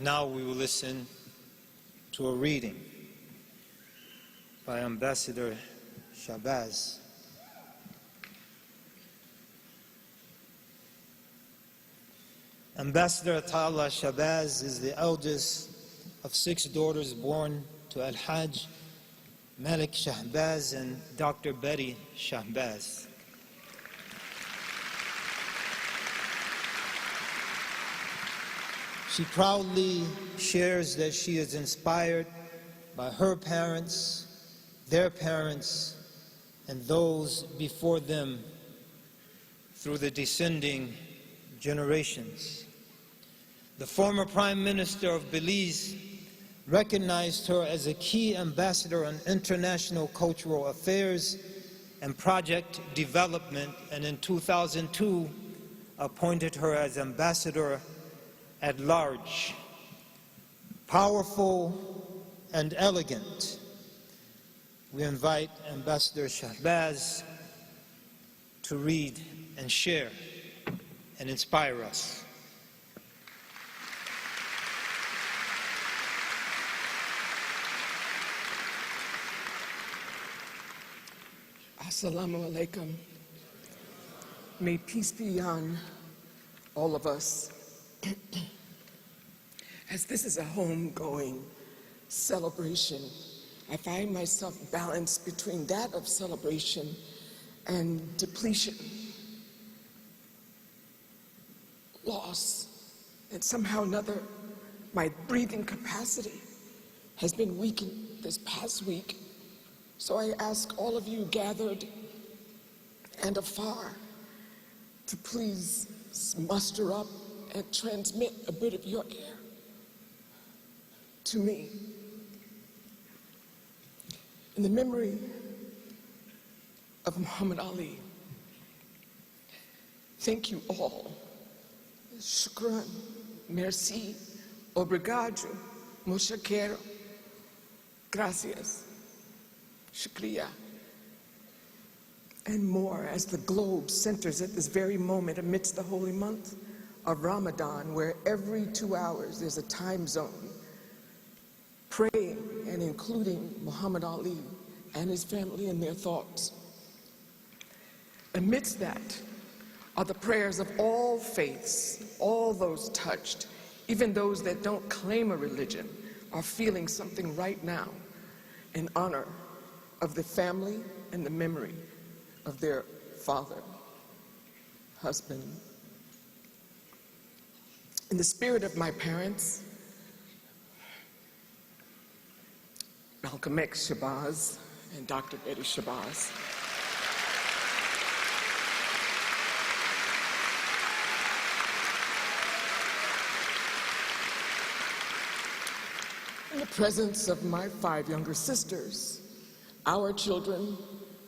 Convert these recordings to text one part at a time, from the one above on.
Now we will listen to a reading by Ambassador Shabazz. Ambassador Ata'Allah Shabazz is the eldest of 6 daughters born to Al-Hajj Malik Shahbaz and Dr. Betty Shahbaz. She proudly shares that she is inspired by her parents, their parents, and those before them through the descending generations. The former Prime Minister of Belize recognized her as a key ambassador on international cultural affairs and project development, and in 2002 appointed her as ambassador at large. Powerful and elegant, we invite Ambassador Shahbaz to read and share and inspire us. Assalamu alaikum. May peace be on all of us. As this is a homegoing celebration, I find myself balanced between that of celebration and depletion, loss, and somehow or another, my breathing capacity has been weakened this past week. So I ask all of you gathered and afar to please muster up and transmit a bit of your air to me. In the memory of Muhammad Ali, thank you all. Shukran, merci, obrigado, muchas gracias, shukriya, and more as the globe centers at this very moment amidst the holy month of Ramadan, where every 2 hours there's a time zone praying and including Muhammad Ali and his family in their thoughts. Amidst that are the prayers of all faiths, all those touched, even those that don't claim a religion, are feeling something right now in honor of the family and the memory of their father, husband. In the spirit of my parents, Malcolm X Shabazz and Dr. Betty Shabazz, in the presence of my 5 younger sisters, our children,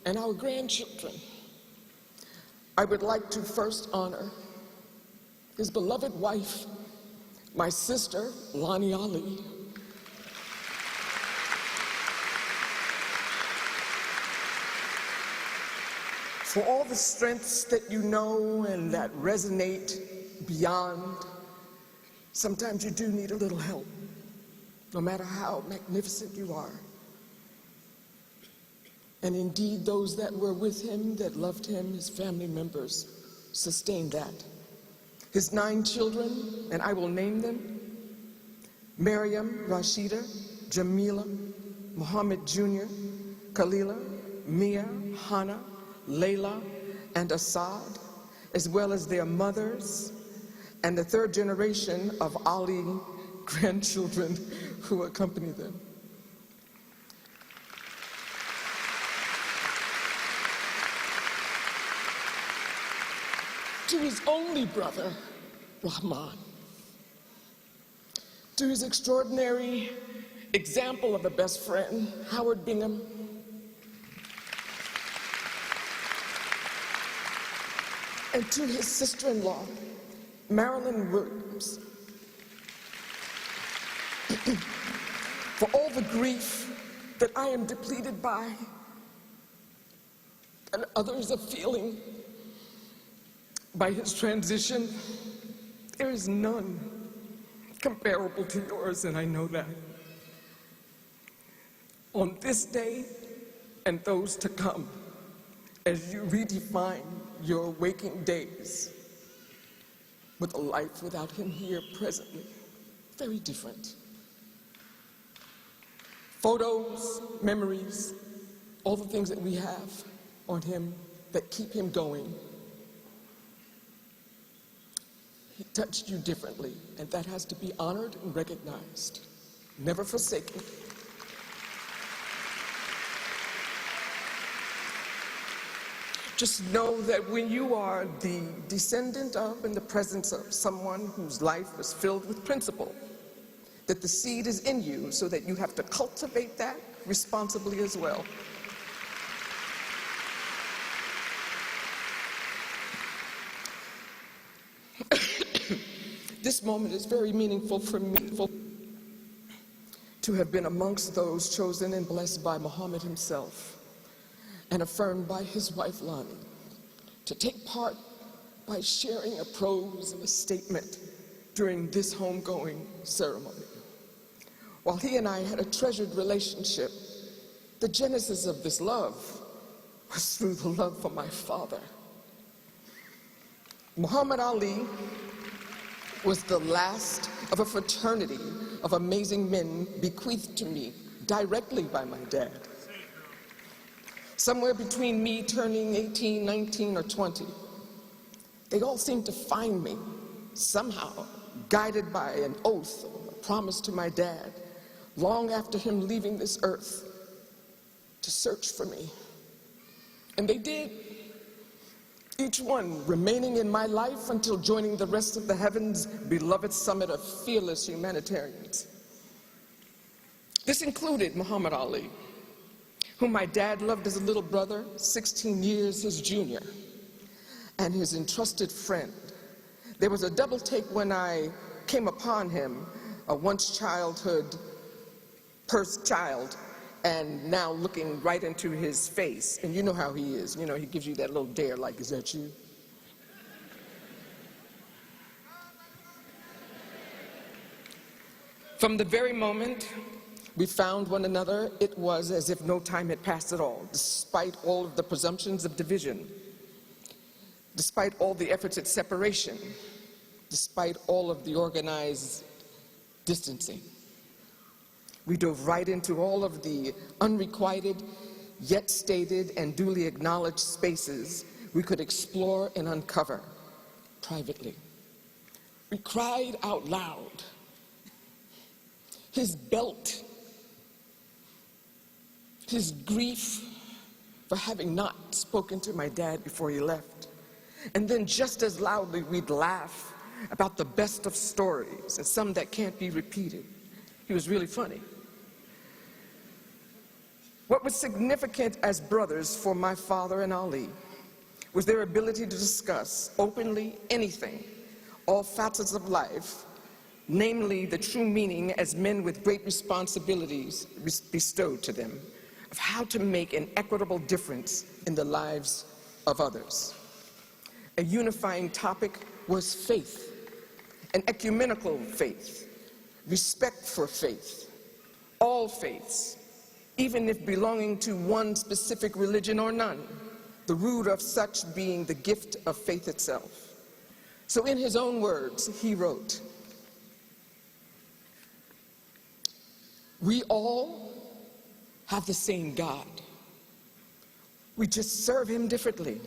and our grandchildren, I would like to first honor his beloved wife, my sister, Lani Ali, for all the strengths that you know and that resonate beyond. Sometimes you do need a little help, no matter how magnificent you are. And indeed, those that were with him, that loved him, his family members, sustained that. His 9 children, and I will name them: Maryam, Rashida, Jamila, Muhammad Jr., Khalila, Mia, Hana, Layla, and Assad, as well as their mothers, and the 3rd generation of Ali grandchildren who accompany them. To his only brother, Rahman, to his extraordinary example of a best friend, Howard Bingham, and to his sister-in-law, Marilyn Williams, for all the grief that I am depleted by and others are feeling by his transition. There is none comparable to yours, and I know that. On this day and those to come, as you redefine your waking days with a life without him here presently, very different. Photos, memories, all the things that we have on him that keep him going. He touched you differently, and that has to be honored and recognized, never forsaken. Just know that when you are the descendant of and the presence of someone whose life was filled with principle, that the seed is in you so that you have to cultivate that responsibly as well. This moment is very meaningful for me to have been amongst those chosen and blessed by Muhammad himself and affirmed by his wife Lonnie to take part by sharing a prose and a statement during this homegoing ceremony. While he and I had a treasured relationship, the genesis of this love was through the love for my father. Muhammad Ali was the last of a fraternity of amazing men bequeathed to me directly by my dad. Somewhere between me turning 18, 19, or 20, they all seemed to find me somehow, guided by an oath or a promise to my dad, long after him leaving this earth, to search for me. And they did, each one remaining in my life until joining the rest of the heavens' beloved summit of fearless humanitarians. This included Muhammad Ali, whom my dad loved as a little brother, 16 years his junior, and his entrusted friend. There was a double take when I came upon him, a once childhood child, and now looking right into his face. And you know how he is. You know, he gives you that little dare, like, is that you? From the very moment we found one another, it was as if no time had passed at all, despite all of the presumptions of division, despite all the efforts at separation, despite all of the organized distancing. We dove right into all of the unrequited, yet stated and duly acknowledged spaces we could explore and uncover privately. We cried out loud. His belt, his grief for having not spoken to my dad before he left. And then just as loudly, we'd laugh about the best of stories and some that can't be repeated. He was really funny. What was significant as brothers for my father and Ali was their ability to discuss openly anything, all facets of life, namely the true meaning as men with great responsibilities bestowed to them, of how to make an equitable difference in the lives of others. A unifying topic was faith, an ecumenical faith, respect for faith, all faiths, even if belonging to one specific religion or none, the root of such being the gift of faith itself. So in his own words, he wrote, "We all have the same God. We just serve him differently.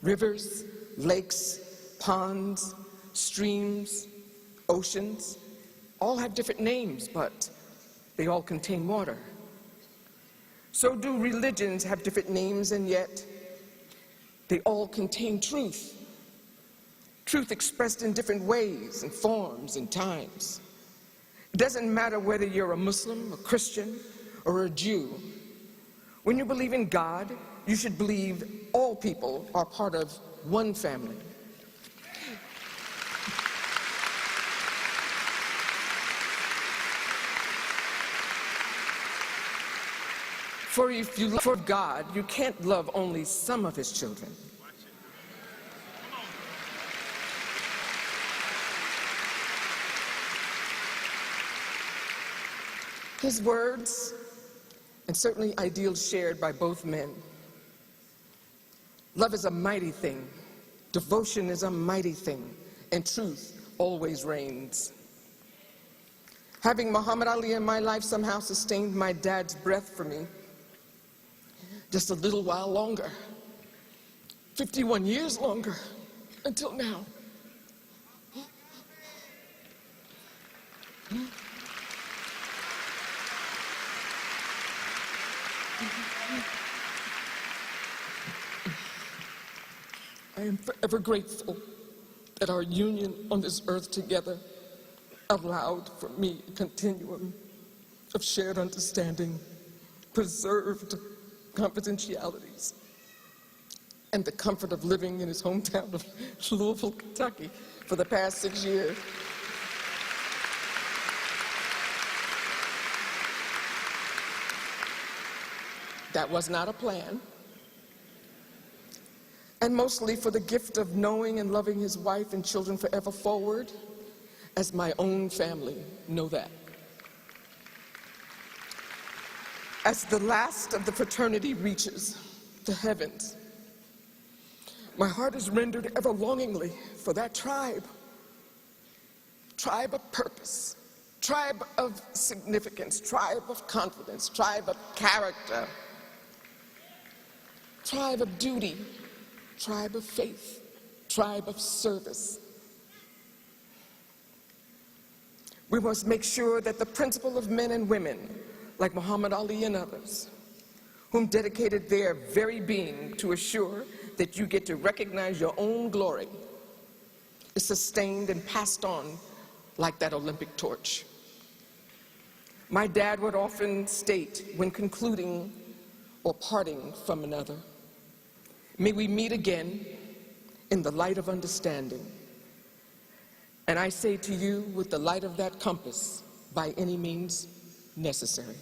Rivers, lakes, ponds, streams, oceans, all have different names, but they all contain water. So do religions have different names, and yet they all contain truth. Truth expressed in different ways and forms and times. It doesn't matter whether you're a Muslim, a Christian, or a Jew. When you believe in God, you should believe all people are part of one family. For if you love God, you can't love only some of his children. His words, and certainly ideals shared by both men. Love is a mighty thing, devotion is a mighty thing, and truth always reigns. Having Muhammad Ali in my life somehow sustained my dad's breath for me just a little while longer, 51 years longer, until now. I am forever grateful that our union on this earth together allowed for me a continuum of shared understanding, preserved confidentialities, and the comfort of living in his hometown of Louisville, Kentucky for the past 6 years. That was not a plan. And mostly for the gift of knowing and loving his wife and children forever forward, as my own family know that. As the last of the fraternity reaches the heavens, my heart is rendered ever longingly for that tribe of purpose, tribe of significance, tribe of confidence, tribe of character, tribe of duty, tribe of faith, tribe of service. We must make sure that the principle of men and women, like Muhammad Ali and others, whom dedicated their very being to assure that you get to recognize your own glory, is sustained and passed on like that Olympic torch. My dad would often state when concluding or parting from another, may we meet again in the light of understanding. And I say to you, with the light of that compass, by any means necessary.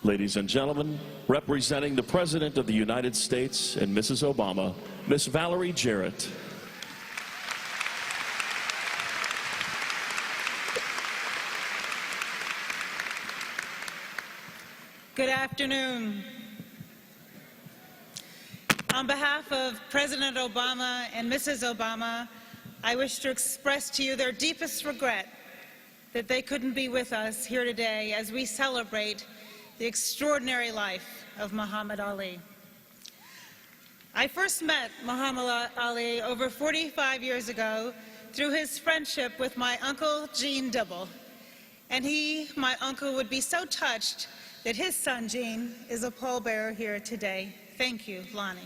Ladies and gentlemen, representing the President of the United States and Mrs. Obama, Miss Valerie Jarrett. Good afternoon. On behalf of President Obama and Mrs. Obama, I wish to express to you their deepest regret that they couldn't be with us here today as we celebrate the extraordinary life of Muhammad Ali. I first met Muhammad Ali over 45 years ago through his friendship with my uncle, Gene Dibble. And he, my uncle, would be so touched that his son, Gene, is a pallbearer here today. Thank you, Lonnie.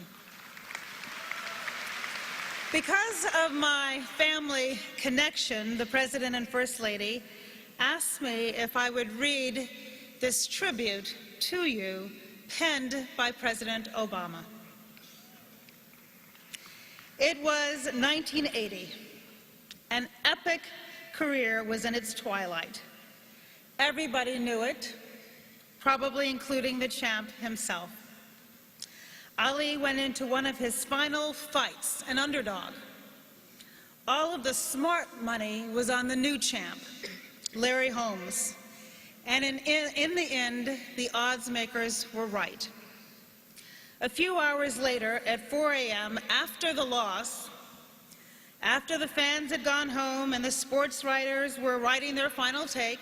Because of my family connection, the President and First Lady asked me if I would read this tribute to you, penned by President Obama. It was 1980. An epic career was in its twilight. Everybody knew it, probably including the champ himself. Ali went into one of his final fights, an underdog. All of the smart money was on the new champ, Larry Holmes. And in the end, the odds makers were right. A few hours later, at 4 a.m., after the loss, after the fans had gone home and the sports writers were writing their final take,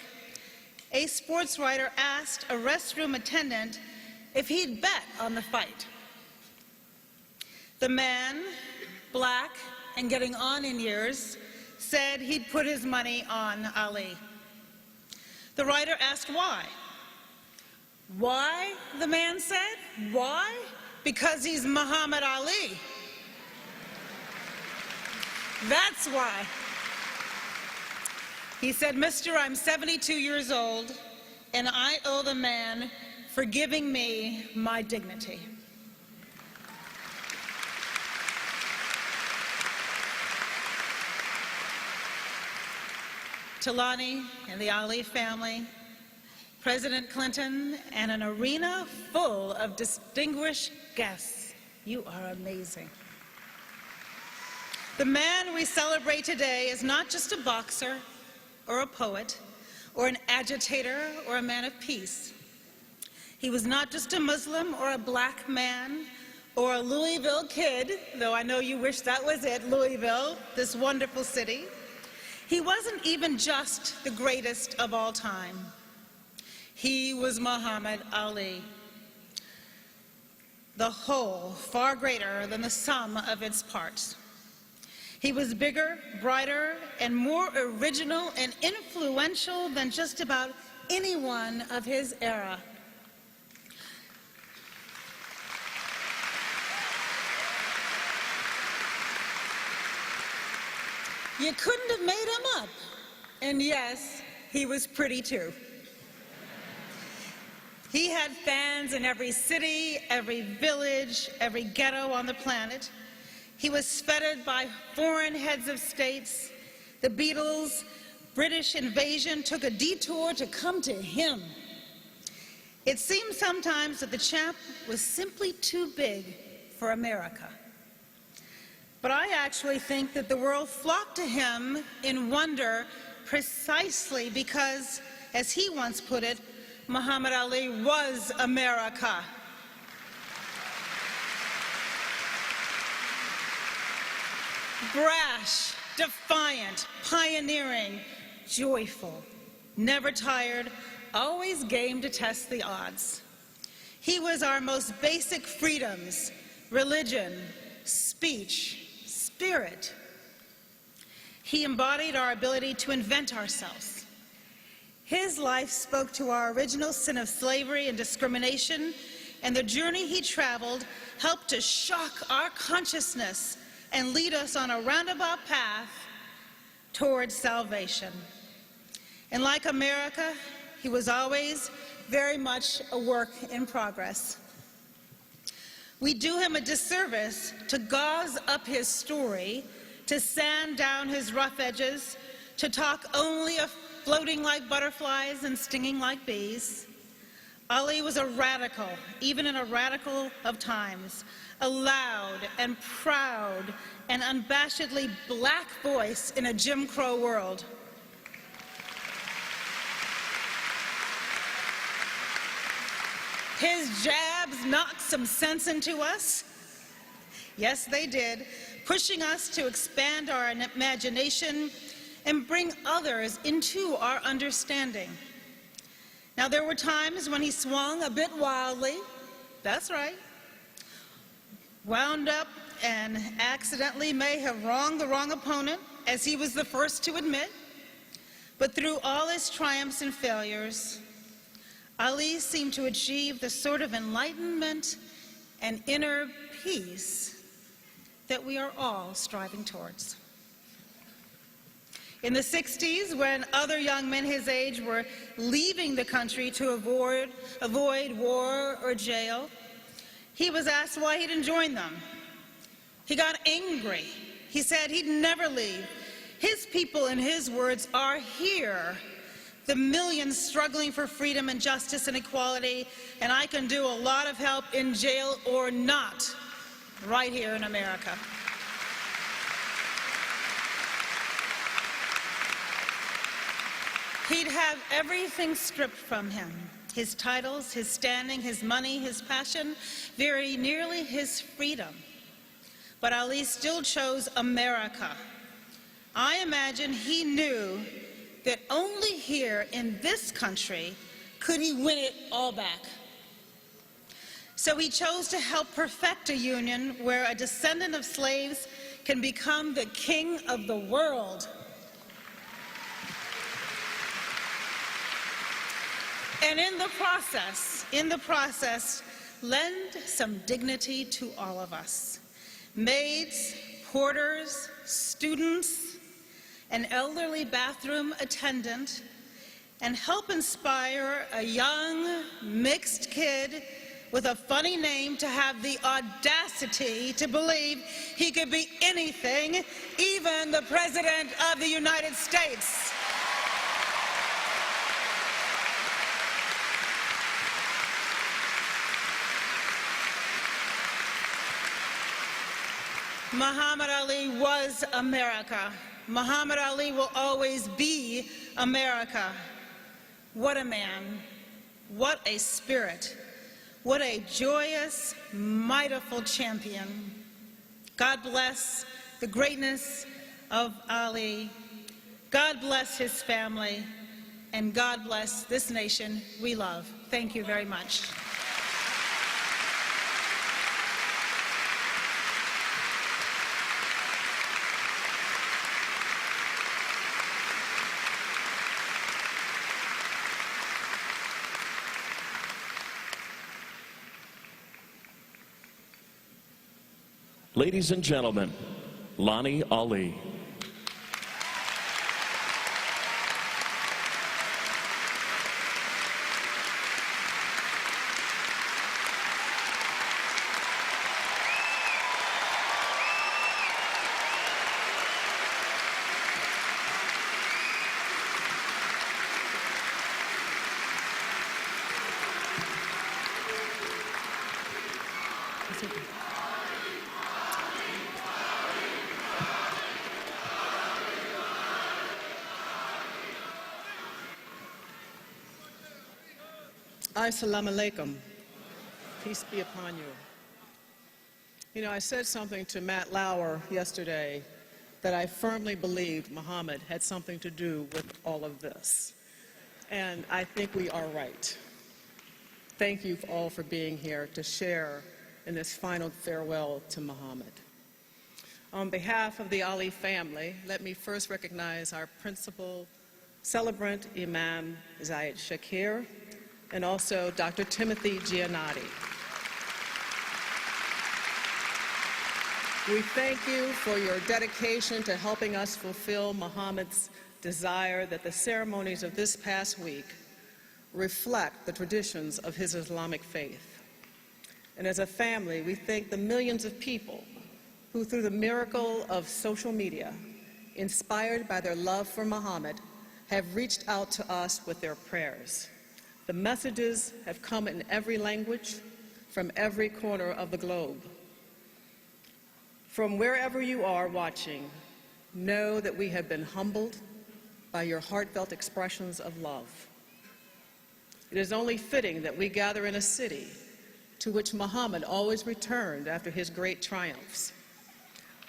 a sports writer asked a restroom attendant if he'd bet on the fight. The man, black and getting on in years, said he'd put his money on Ali. The writer asked why. Why, the man said? Why? Because he's Muhammad Ali. That's why. He said, "Mister, I'm 72 years old. and I owe the man for giving me my dignity. To Lonnie and the Ali family, President Clinton, and an arena full of distinguished guests, you are amazing. The man we celebrate today is not just a boxer or a poet or an agitator or a man of peace. He was not just a Muslim or a black man or a Louisville kid, though I know you wish that was it, Louisville, this wonderful city. He wasn't even just the greatest of all time. He was Muhammad Ali, the whole far greater than the sum of its parts. He was bigger, brighter, and more original and influential than just about anyone of his era. You couldn't have made him up. And yes, he was pretty too. He had fans in every city, every village, every ghetto on the planet. He was feted by foreign heads of states. The Beatles' British invasion took a detour to come to him. It seemed sometimes that the champ was simply too big for America. But I actually think that the world flocked to him in wonder precisely because, as he once put it, Muhammad Ali was America. Brash, defiant, pioneering, joyful, never tired, always game to test the odds. He was our most basic freedoms: religion, speech, spirit. He embodied our ability to invent ourselves. His life spoke to our original sin of slavery and discrimination, and the journey he traveled helped to shock our consciousness and lead us on a roundabout path towards salvation. And like America, he was always very much a work in progress. We do him a disservice to gauze up his story, to sand down his rough edges, to talk only of floating like butterflies and stinging like bees. Ali was a radical, even in a radical of times, a loud and proud and unabashedly black voice in a Jim Crow world. His jabs knocked some sense into us. Yes, they did, pushing us to expand our imagination and bring others into our understanding. Now, there were times when he swung a bit wildly, that's right, wound up and accidentally may have wronged the wrong opponent, as he was the first to admit. But through all his triumphs and failures, Ali seemed to achieve the sort of enlightenment and inner peace that we are all striving towards. In the 60s, when other young men his age were leaving the country to avoid war or jail, he was asked why he didn't join them. He got angry. He said he'd never leave. His people, in his words, are here, the millions struggling for freedom and justice and equality, and I can do a lot of help in jail or not, right here in America. He'd have everything stripped from him: his titles, his standing, his money, his passion, very nearly his freedom. But Ali still chose America. I imagine he knew that only here in this country could he win it all back. So he chose to help perfect a union where a descendant of slaves can become the king of the world. And in the process, lend some dignity to all of us. Maids, porters, students, an elderly bathroom attendant, and help inspire a young, mixed kid with a funny name to have the audacity to believe he could be anything, even the President of the United States. Muhammad Ali was America. Muhammad Ali will always be America. What a man. What a spirit. What a joyous, mightiful champion. God bless the greatness of Ali. God bless his family. And God bless this nation we love. Thank you very much. Ladies and gentlemen, Lonnie Ali. Assalamu alaikum. Peace be upon you. You know, I said something to Matt Lauer yesterday that I firmly believed Muhammad had something to do with all of this. And I think we are right. Thank you all for being here to share in this final farewell to Muhammad. On behalf of the Ali family, let me first recognize our principal celebrant, Imam Zayed Shakir, and also Dr. Timothy Giannotti. We thank you for your dedication to helping us fulfill Muhammad's desire that the ceremonies of this past week reflect the traditions of his Islamic faith. And as a family, we thank the millions of people who, through the miracle of social media, inspired by their love for Muhammad, have reached out to us with their prayers. The messages have come in every language, from every corner of the globe. From wherever you are watching, know that we have been humbled by your heartfelt expressions of love. It is only fitting that we gather in a city to which Muhammad always returned after his great triumphs,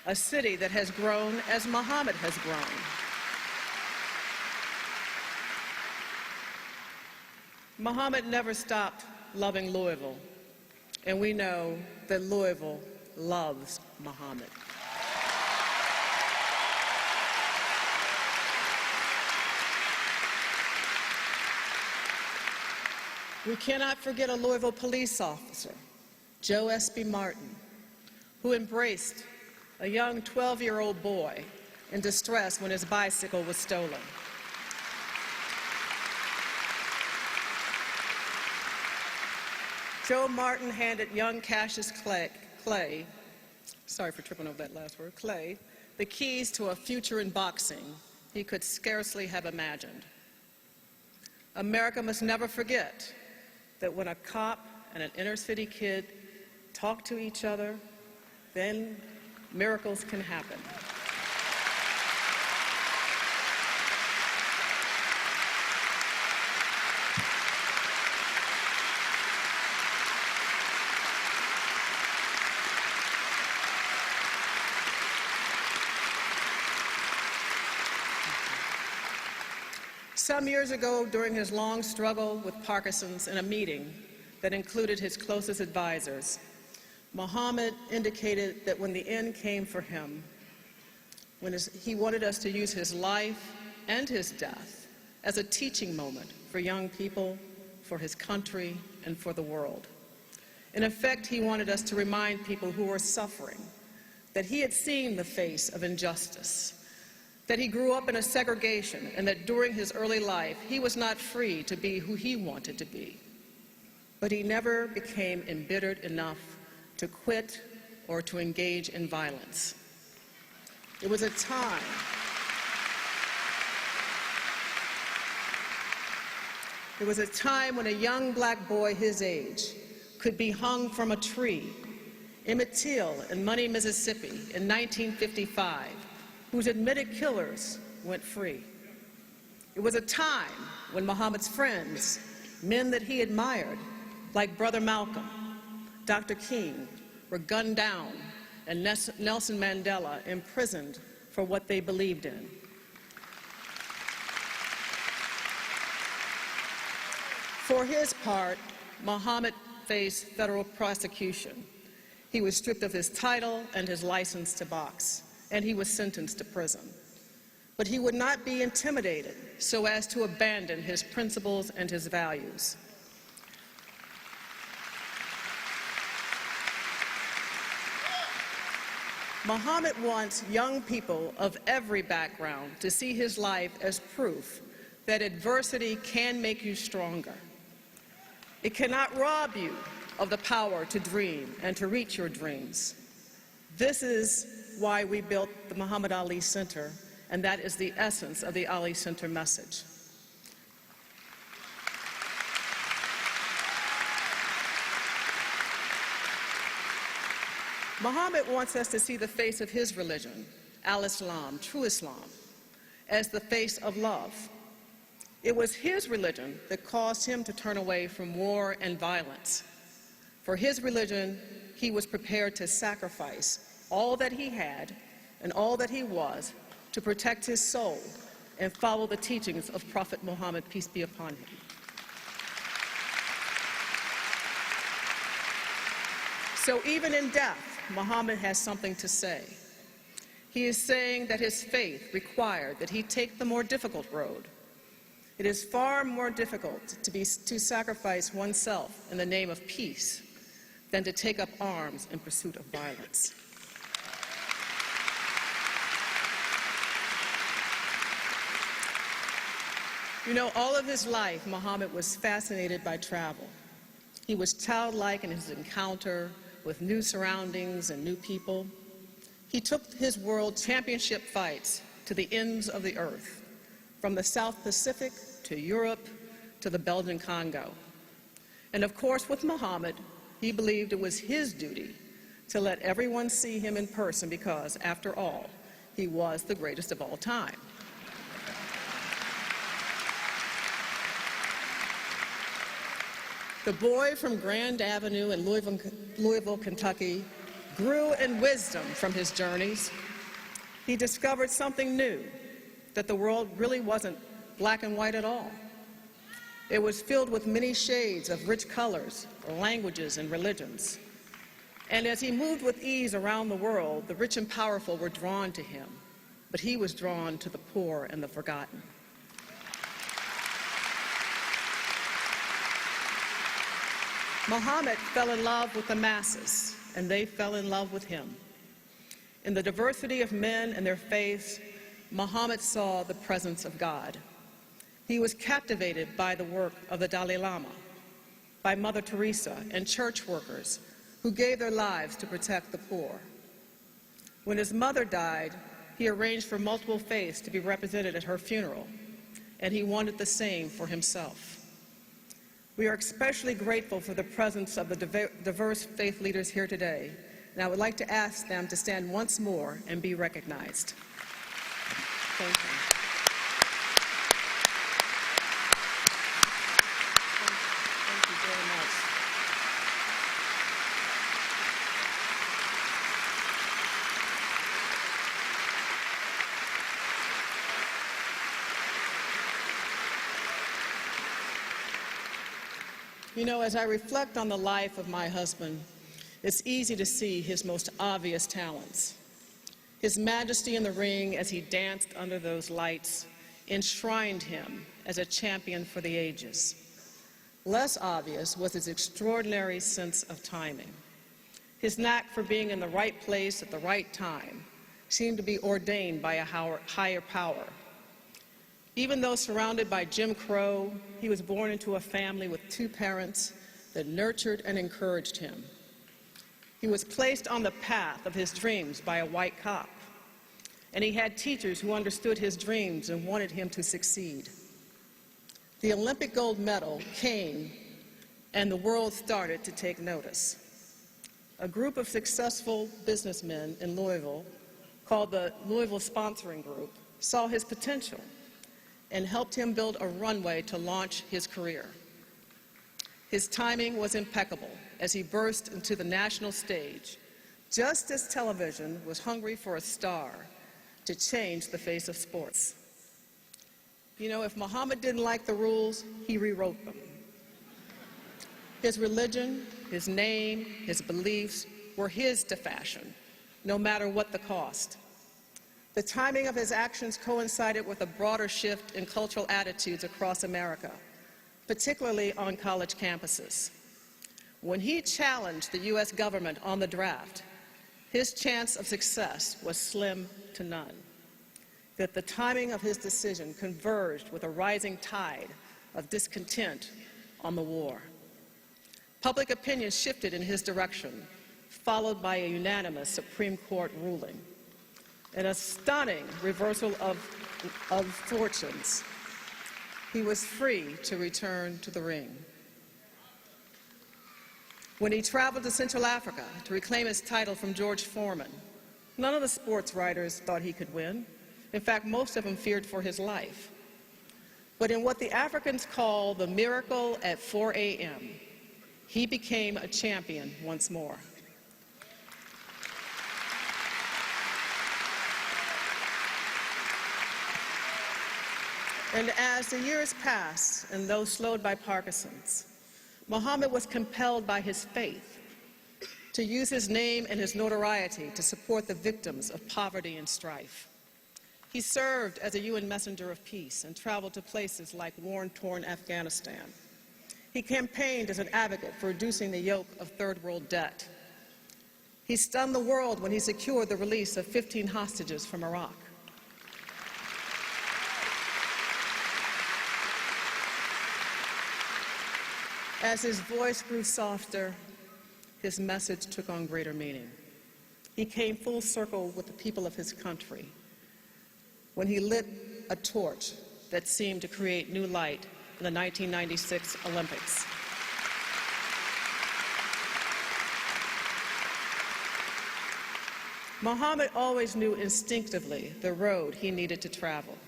a city that has grown as Muhammad has grown. Muhammad never stopped loving Louisville, and we know that Louisville loves Muhammad. We cannot forget a Louisville police officer, Joe S.B. Martin, who embraced a young 12-year-old boy in distress when his bicycle was stolen. Joe Martin handed young Cassius Clay, sorry for tripping over that last word, Clay, the keys to a future in boxing he could scarcely have imagined. America must never forget that when a cop and an inner-city kid talk to each other, then miracles can happen. Some years ago, during his long struggle with Parkinson's in a meeting that included his closest advisors, Muhammad indicated that when the end came for him, he wanted us to use his life and his death as a teaching moment for young people, for his country, and for the world. In effect, he wanted us to remind people who were suffering that he had seen the face of injustice, that he grew up in a segregation and that during his early life, he was not free to be who he wanted to be. But he never became embittered enough to quit or to engage in violence. It was a time when a young black boy his age could be hung from a tree, Emmett Till in Money, Mississippi in 1955, whose admitted killers went free. It was a time when Muhammad's friends, men that he admired, like Brother Malcolm, Dr. King, were gunned down and Nelson Mandela imprisoned for what they believed in. For his part, Muhammad faced federal prosecution. He was stripped of his title and his license to box, and he was sentenced to prison. But he would not be intimidated so as to abandon his principles and his values. Muhammad wants young people of every background to see his life as proof that adversity can make you stronger. It cannot rob you of the power to dream and to reach your dreams. This is why we built the Muhammad Ali Center, and that is the essence of the Ali Center message. Muhammad wants us to see the face of his religion, al-Islam, true Islam, as the face of love. It was his religion that caused him to turn away from war and violence. For his religion, he was prepared to sacrifice all that he had and all that he was to protect his soul and follow the teachings of Prophet Muhammad, peace be upon him. So even in death, Muhammad has something to say. He is saying that his faith required that he take the more difficult road. It is far more difficult to sacrifice oneself in the name of peace than to take up arms in pursuit of violence. You know, all of his life, Muhammad was fascinated by travel. He was childlike in his encounter with new surroundings and new people. He took his world championship fights to the ends of the earth, from the South Pacific to Europe to the Belgian Congo. And of course, with Muhammad, he believed it was his duty to let everyone see him in person because, after all, he was the greatest of all time. The boy from Grand Avenue in Louisville, Kentucky, grew in wisdom from his journeys. He discovered something new, that the world really wasn't black and white at all. It was filled with many shades of rich colors, languages, and religions. And as he moved with ease around the world, the rich and powerful were drawn to him, but he was drawn to the poor and the forgotten. Muhammad fell in love with the masses, and they fell in love with him. In the diversity of men and their faiths, Muhammad saw the presence of God. He was captivated by the work of the Dalai Lama, by Mother Teresa, and church workers who gave their lives to protect the poor. When his mother died, he arranged for multiple faiths to be represented at her funeral, and he wanted the same for himself. We are especially grateful for the presence of the diverse faith leaders here today, and I would like to ask them to stand once more and be recognized. Thank you. Thank you very much. You know, as I reflect on the life of my husband, it's easy to see his most obvious talents. His majesty in the ring as he danced under those lights enshrined him as a champion for the ages. Less obvious was his extraordinary sense of timing. His knack for being in the right place at the right time seemed to be ordained by a higher power. Even though surrounded by Jim Crow, he was born into a family with two parents that nurtured and encouraged him. He was placed on the path of his dreams by a white cop, and he had teachers who understood his dreams and wanted him to succeed. The Olympic gold medal came, and the world started to take notice. A group of successful businessmen in Louisville, called the Louisville Sponsoring Group, saw his potential and helped him build a runway to launch his career. His timing was impeccable as he burst into the national stage, just as television was hungry for a star to change the face of sports. You know, if Muhammad didn't like the rules, he rewrote them. His religion, his name, his beliefs were his to fashion, no matter what the cost. The timing of his actions coincided with a broader shift in cultural attitudes across America, particularly on college campuses. When he challenged the U.S. government on the draft, his chance of success was slim to none. That the timing of his decision converged with a rising tide of discontent on the war. Public opinion shifted in his direction, followed by a unanimous Supreme Court ruling. In a stunning reversal of fortunes, he was free to return to the ring. When he traveled to Central Africa to reclaim his title from George Foreman, none of the sports writers thought he could win. In fact, most of them feared for his life. But in what the Africans call the miracle at 4 a.m., he became a champion once more. And as the years passed, and those slowed by Parkinson's, Muhammad was compelled by his faith to use his name and his notoriety to support the victims of poverty and strife. He served as a UN messenger of peace and traveled to places like war-torn Afghanistan. He campaigned as an advocate for reducing the yoke of third world debt. He stunned the world when he secured the release of 15 hostages from Iraq. As his voice grew softer, his message took on greater meaning. He came full circle with the people of his country when he lit a torch that seemed to create new light in the 1996 Olympics. Muhammad always knew instinctively the road he needed to travel.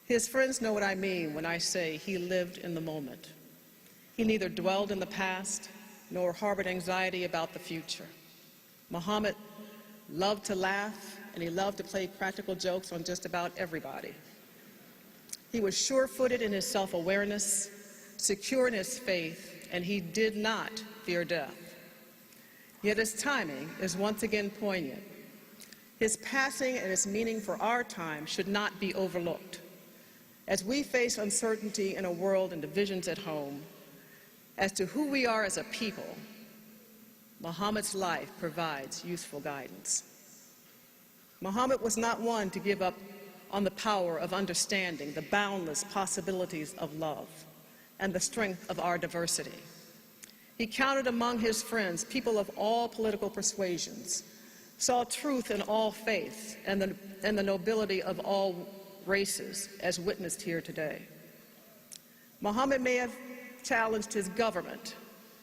His friends know what I mean when I say he lived in the moment. He neither dwelled in the past nor harbored anxiety about the future. Muhammad loved to laugh, and he loved to play practical jokes on just about everybody. He was sure-footed in his self-awareness, secure in his faith, and he did not fear death. Yet his timing is once again poignant. His passing and its meaning for our time should not be overlooked. As we face uncertainty in a world and divisions at home, as to who we are as a people, Muhammad's life provides useful guidance. Muhammad was not one to give up on the power of understanding the boundless possibilities of love and the strength of our diversity. He counted among his friends people of all political persuasions, saw truth in all faiths and the nobility of all races, as witnessed here today. Muhammad may have challenged his government,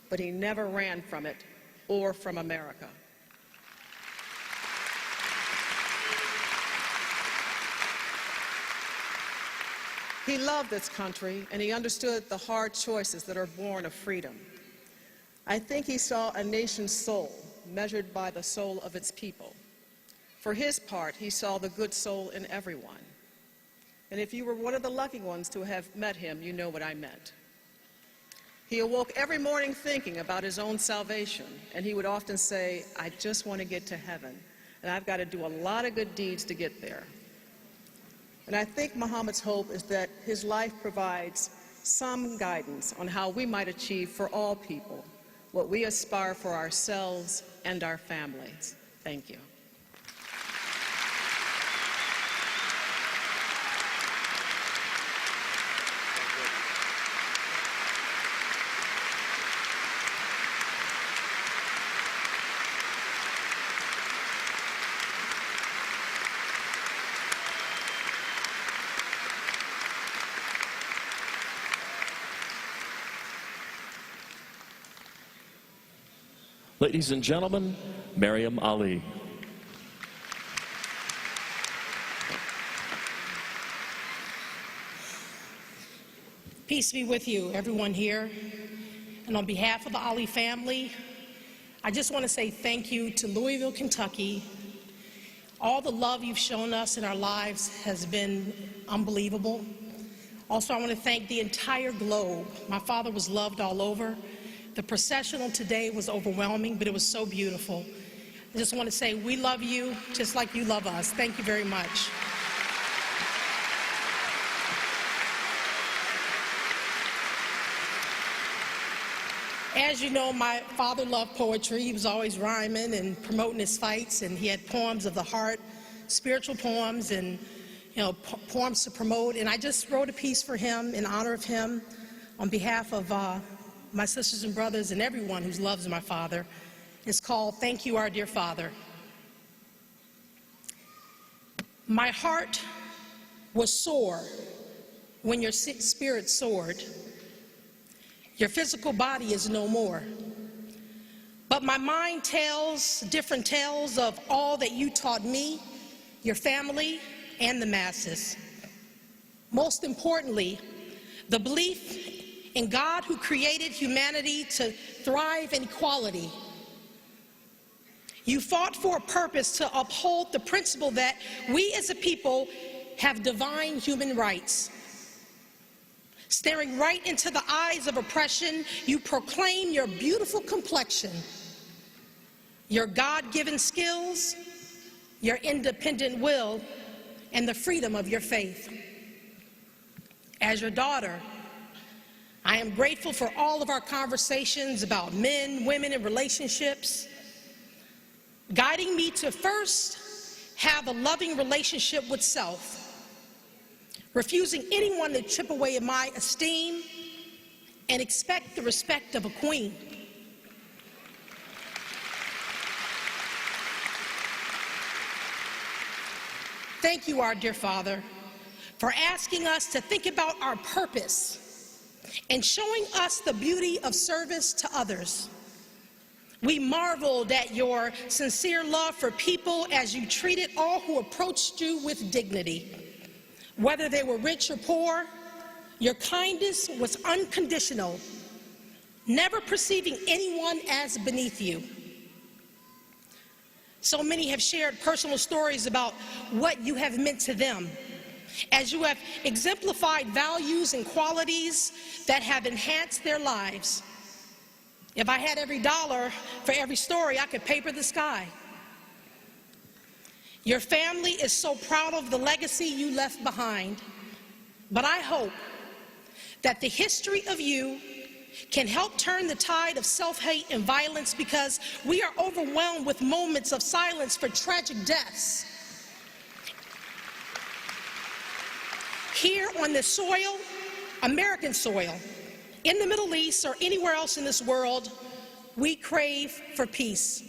but he never ran from it or from America. He loved this country, and he understood the hard choices that are born of freedom. I think he saw a nation's soul measured by the soul of its people. For his part, he saw the good soul in everyone. And if you were one of the lucky ones to have met him, you know what I meant. He awoke every morning thinking about his own salvation, and he would often say, I just want to get to heaven, and I've got to do a lot of good deeds to get there. And I think Muhammad's hope is that his life provides some guidance on how we might achieve for all people what we aspire for ourselves and our families. Thank you. Ladies and gentlemen, Maryam Ali. Peace be with you, everyone here. And on behalf of the Ali family, I just want to say thank you to Louisville, Kentucky. All the love you've shown us in our lives has been unbelievable. Also, I want to thank the entire globe. My father was loved all over. The processional today was overwhelming, but it was so beautiful. I just want to say we love you just like you love us. Thank you very much. As you know, my father loved poetry. He was always rhyming and promoting his fights, and he had poems of the heart, spiritual poems, and poems to promote. And I just wrote a piece for him in honor of him on behalf of my sisters and brothers and everyone who loves my father. It's called Thank You, Our Dear Father. My heart was sore when your spirit soared. Your physical body is no more. But my mind tells different tales of all that you taught me, your family, and the masses. Most importantly, the belief in God who created humanity to thrive in equality. You fought for a purpose to uphold the principle that we as a people have divine human rights. Staring right into the eyes of oppression, you proclaim your beautiful complexion, your God-given skills, your independent will, and the freedom of your faith. As your daughter, I am grateful for all of our conversations about men, women, and relationships, guiding me to first have a loving relationship with self, refusing anyone to chip away at my esteem, and expect the respect of a queen. Thank you, our dear Father, for asking us to think about our purpose and showing us the beauty of service to others. We marveled at your sincere love for people as you treated all who approached you with dignity. Whether they were rich or poor, your kindness was unconditional, never perceiving anyone as beneath you. So many have shared personal stories about what you have meant to them, as you have exemplified values and qualities that have enhanced their lives. If I had every dollar for every story, I could paper the sky. Your family is so proud of the legacy you left behind, but I hope that the history of you can help turn the tide of self-hate and violence, because we are overwhelmed with moments of silence for tragic deaths. Here on this soil, American soil, in the Middle East or anywhere else in this world, we crave for peace.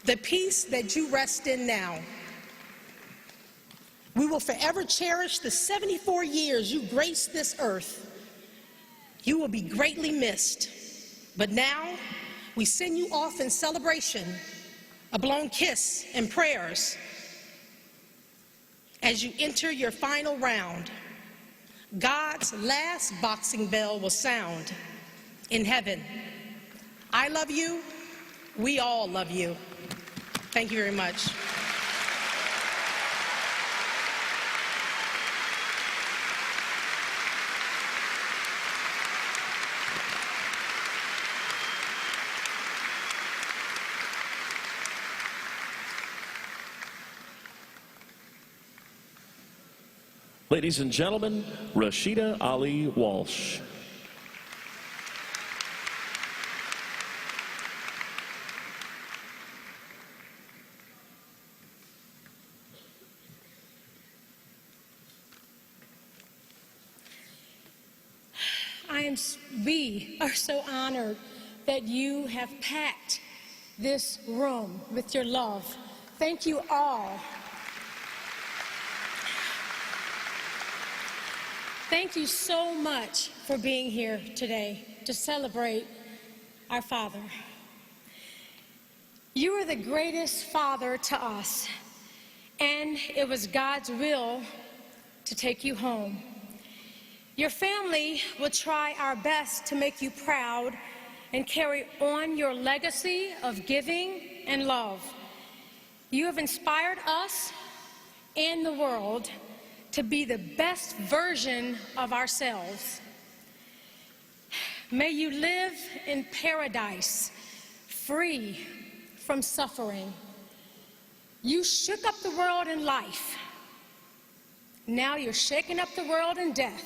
The peace that you rest in now. We will forever cherish the 74 years you graced this earth. You will be greatly missed. But now, we send you off in celebration, a blown kiss and prayers, as you enter your final round. God's last boxing bell will sound in heaven. I love you. We all love you. Thank you very much. Ladies and gentlemen, Rashida Ali Walsh. We are so honored that you have packed this room with your love. Thank you all. Thank you so much for being here today to celebrate our father. You are the greatest father to us, and it was God's will to take you home. Your family will try our best to make you proud and carry on your legacy of giving and love. You have inspired us and the world to be the best version of ourselves. May you live in paradise, free from suffering. You shook up the world in life. Now you're shaking up the world in death.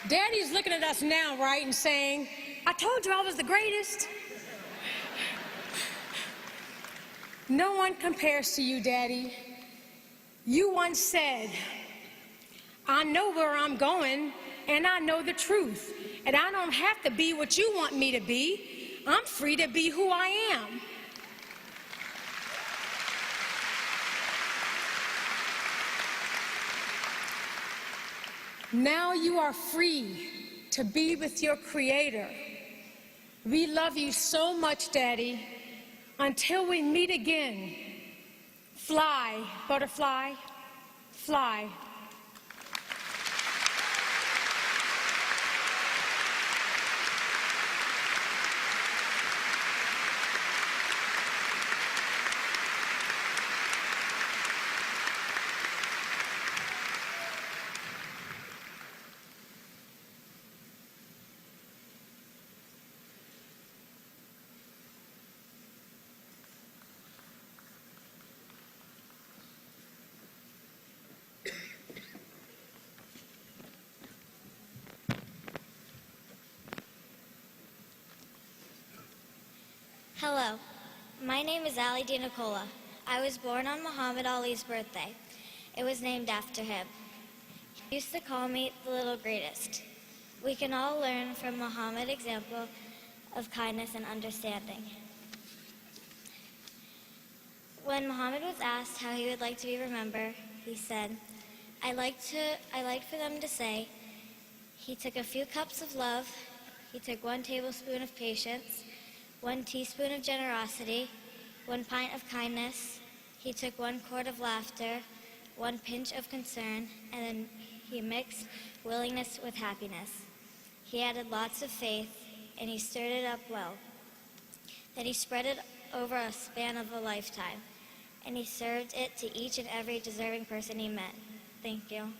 Daddy's looking at us now, right, and saying, I told you I was the greatest. No one compares to you, Daddy. You once said, I know where I'm going, and I know the truth, and I don't have to be what you want me to be. I'm free to be who I am. Now you are free to be with your Creator. We love you so much, Daddy. Until we meet again, fly, butterfly, fly. Hello, my name is Ali Di Nicola. I was born on Muhammad Ali's birthday. It was named after him. He used to call me the little greatest. We can all learn from Muhammad's example of kindness and understanding. When Muhammad was asked how he would like to be remembered, he said, I'd like for them to say, he took a few cups of love, he took 1 tablespoon of patience, 1 teaspoon of generosity, 1 pint of kindness, he took 1 quart of laughter, 1 pinch of concern, and then he mixed willingness with happiness. He added lots of faith, and he stirred it up well. Then he spread it over a span of a lifetime, and he served it to each and every deserving person he met. Thank you.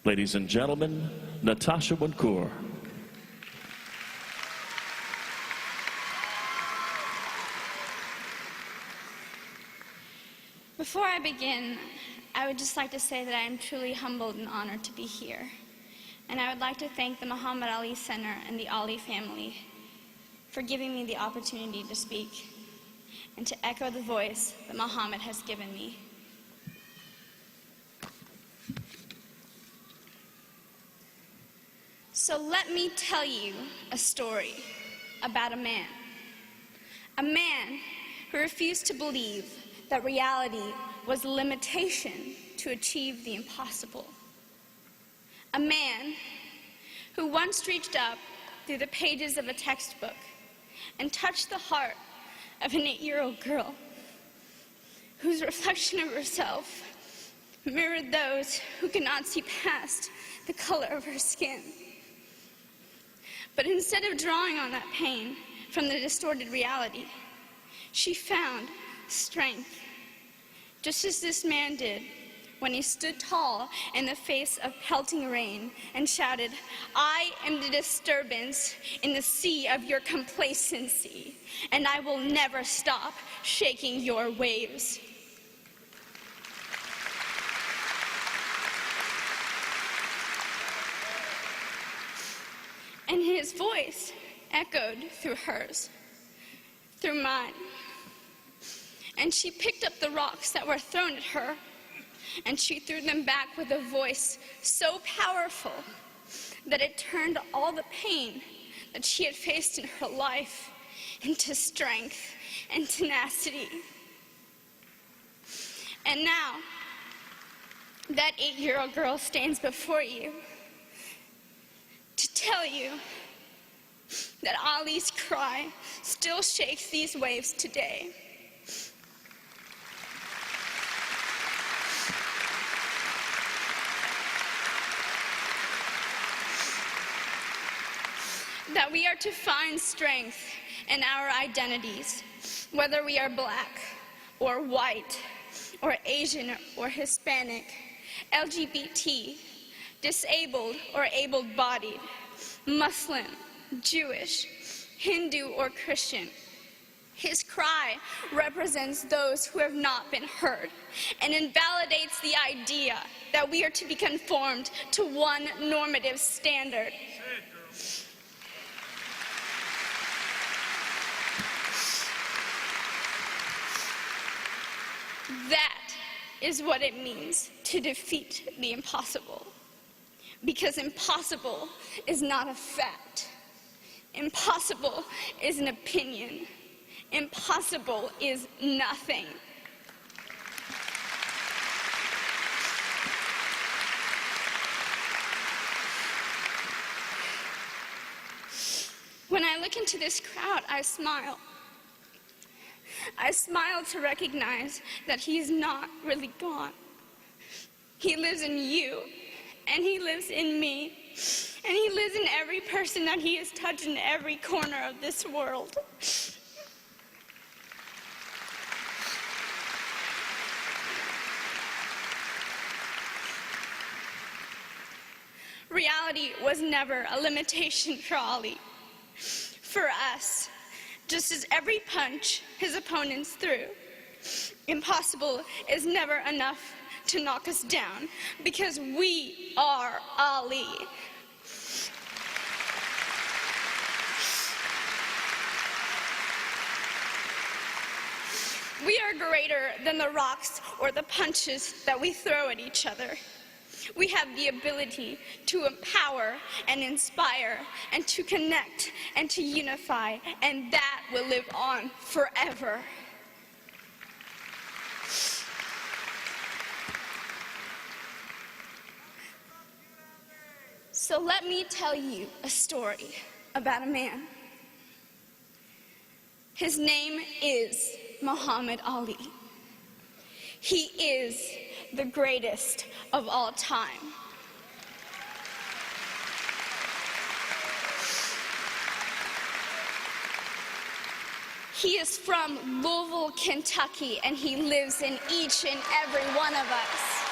Ladies and gentlemen, Natasha Wincour. Before I begin, I would just like to say that I am truly humbled and honored to be here. And I would like to thank the Muhammad Ali Center and the Ali family for giving me the opportunity to speak and to echo the voice that Muhammad has given me. So let me tell you a story about a man who refused to believe that reality was a limitation to achieve the impossible. A man who once reached up through the pages of a textbook and touched the heart of an 8-year-old girl whose reflection of herself mirrored those who could not see past the color of her skin. But instead of drawing on that pain from the distorted reality, she found strength, just as this man did when he stood tall in the face of pelting rain and shouted, I am the disturbance in the sea of your complacency, and I will never stop shaking your waves. And his voice echoed through hers, through mine. And she picked up the rocks that were thrown at her and she threw them back with a voice so powerful that it turned all the pain that she had faced in her life into strength and tenacity. And now, that 8-year-old girl stands before you to tell you that Ali's cry still shakes these waves today. That we are to find strength in our identities, whether we are black or white or Asian or Hispanic, LGBT, disabled or able-bodied, Muslim, Jewish, Hindu or Christian. His cry represents those who have not been heard and invalidates the idea that we are to be conformed to one normative standard. That is what it means to defeat the impossible. Because impossible is not a fact. Impossible is an opinion. Impossible is nothing. When I look into this crowd, I smile. I smile to recognize that he's not really gone. He lives in you, and he lives in me, and he lives in every person that he has touched in every corner of this world. Reality was never a limitation for Ali. For us, just as every punch his opponents threw, impossible is never enough to knock us down, because we are Ali. We are greater than the rocks or the punches that we throw at each other. We have the ability to empower and inspire and to connect and to unify, and that will live on forever. So let me tell you a story about a man. His name is Muhammad Ali. He is the greatest of all time. He is from Louisville, Kentucky, and he lives in each and every one of us.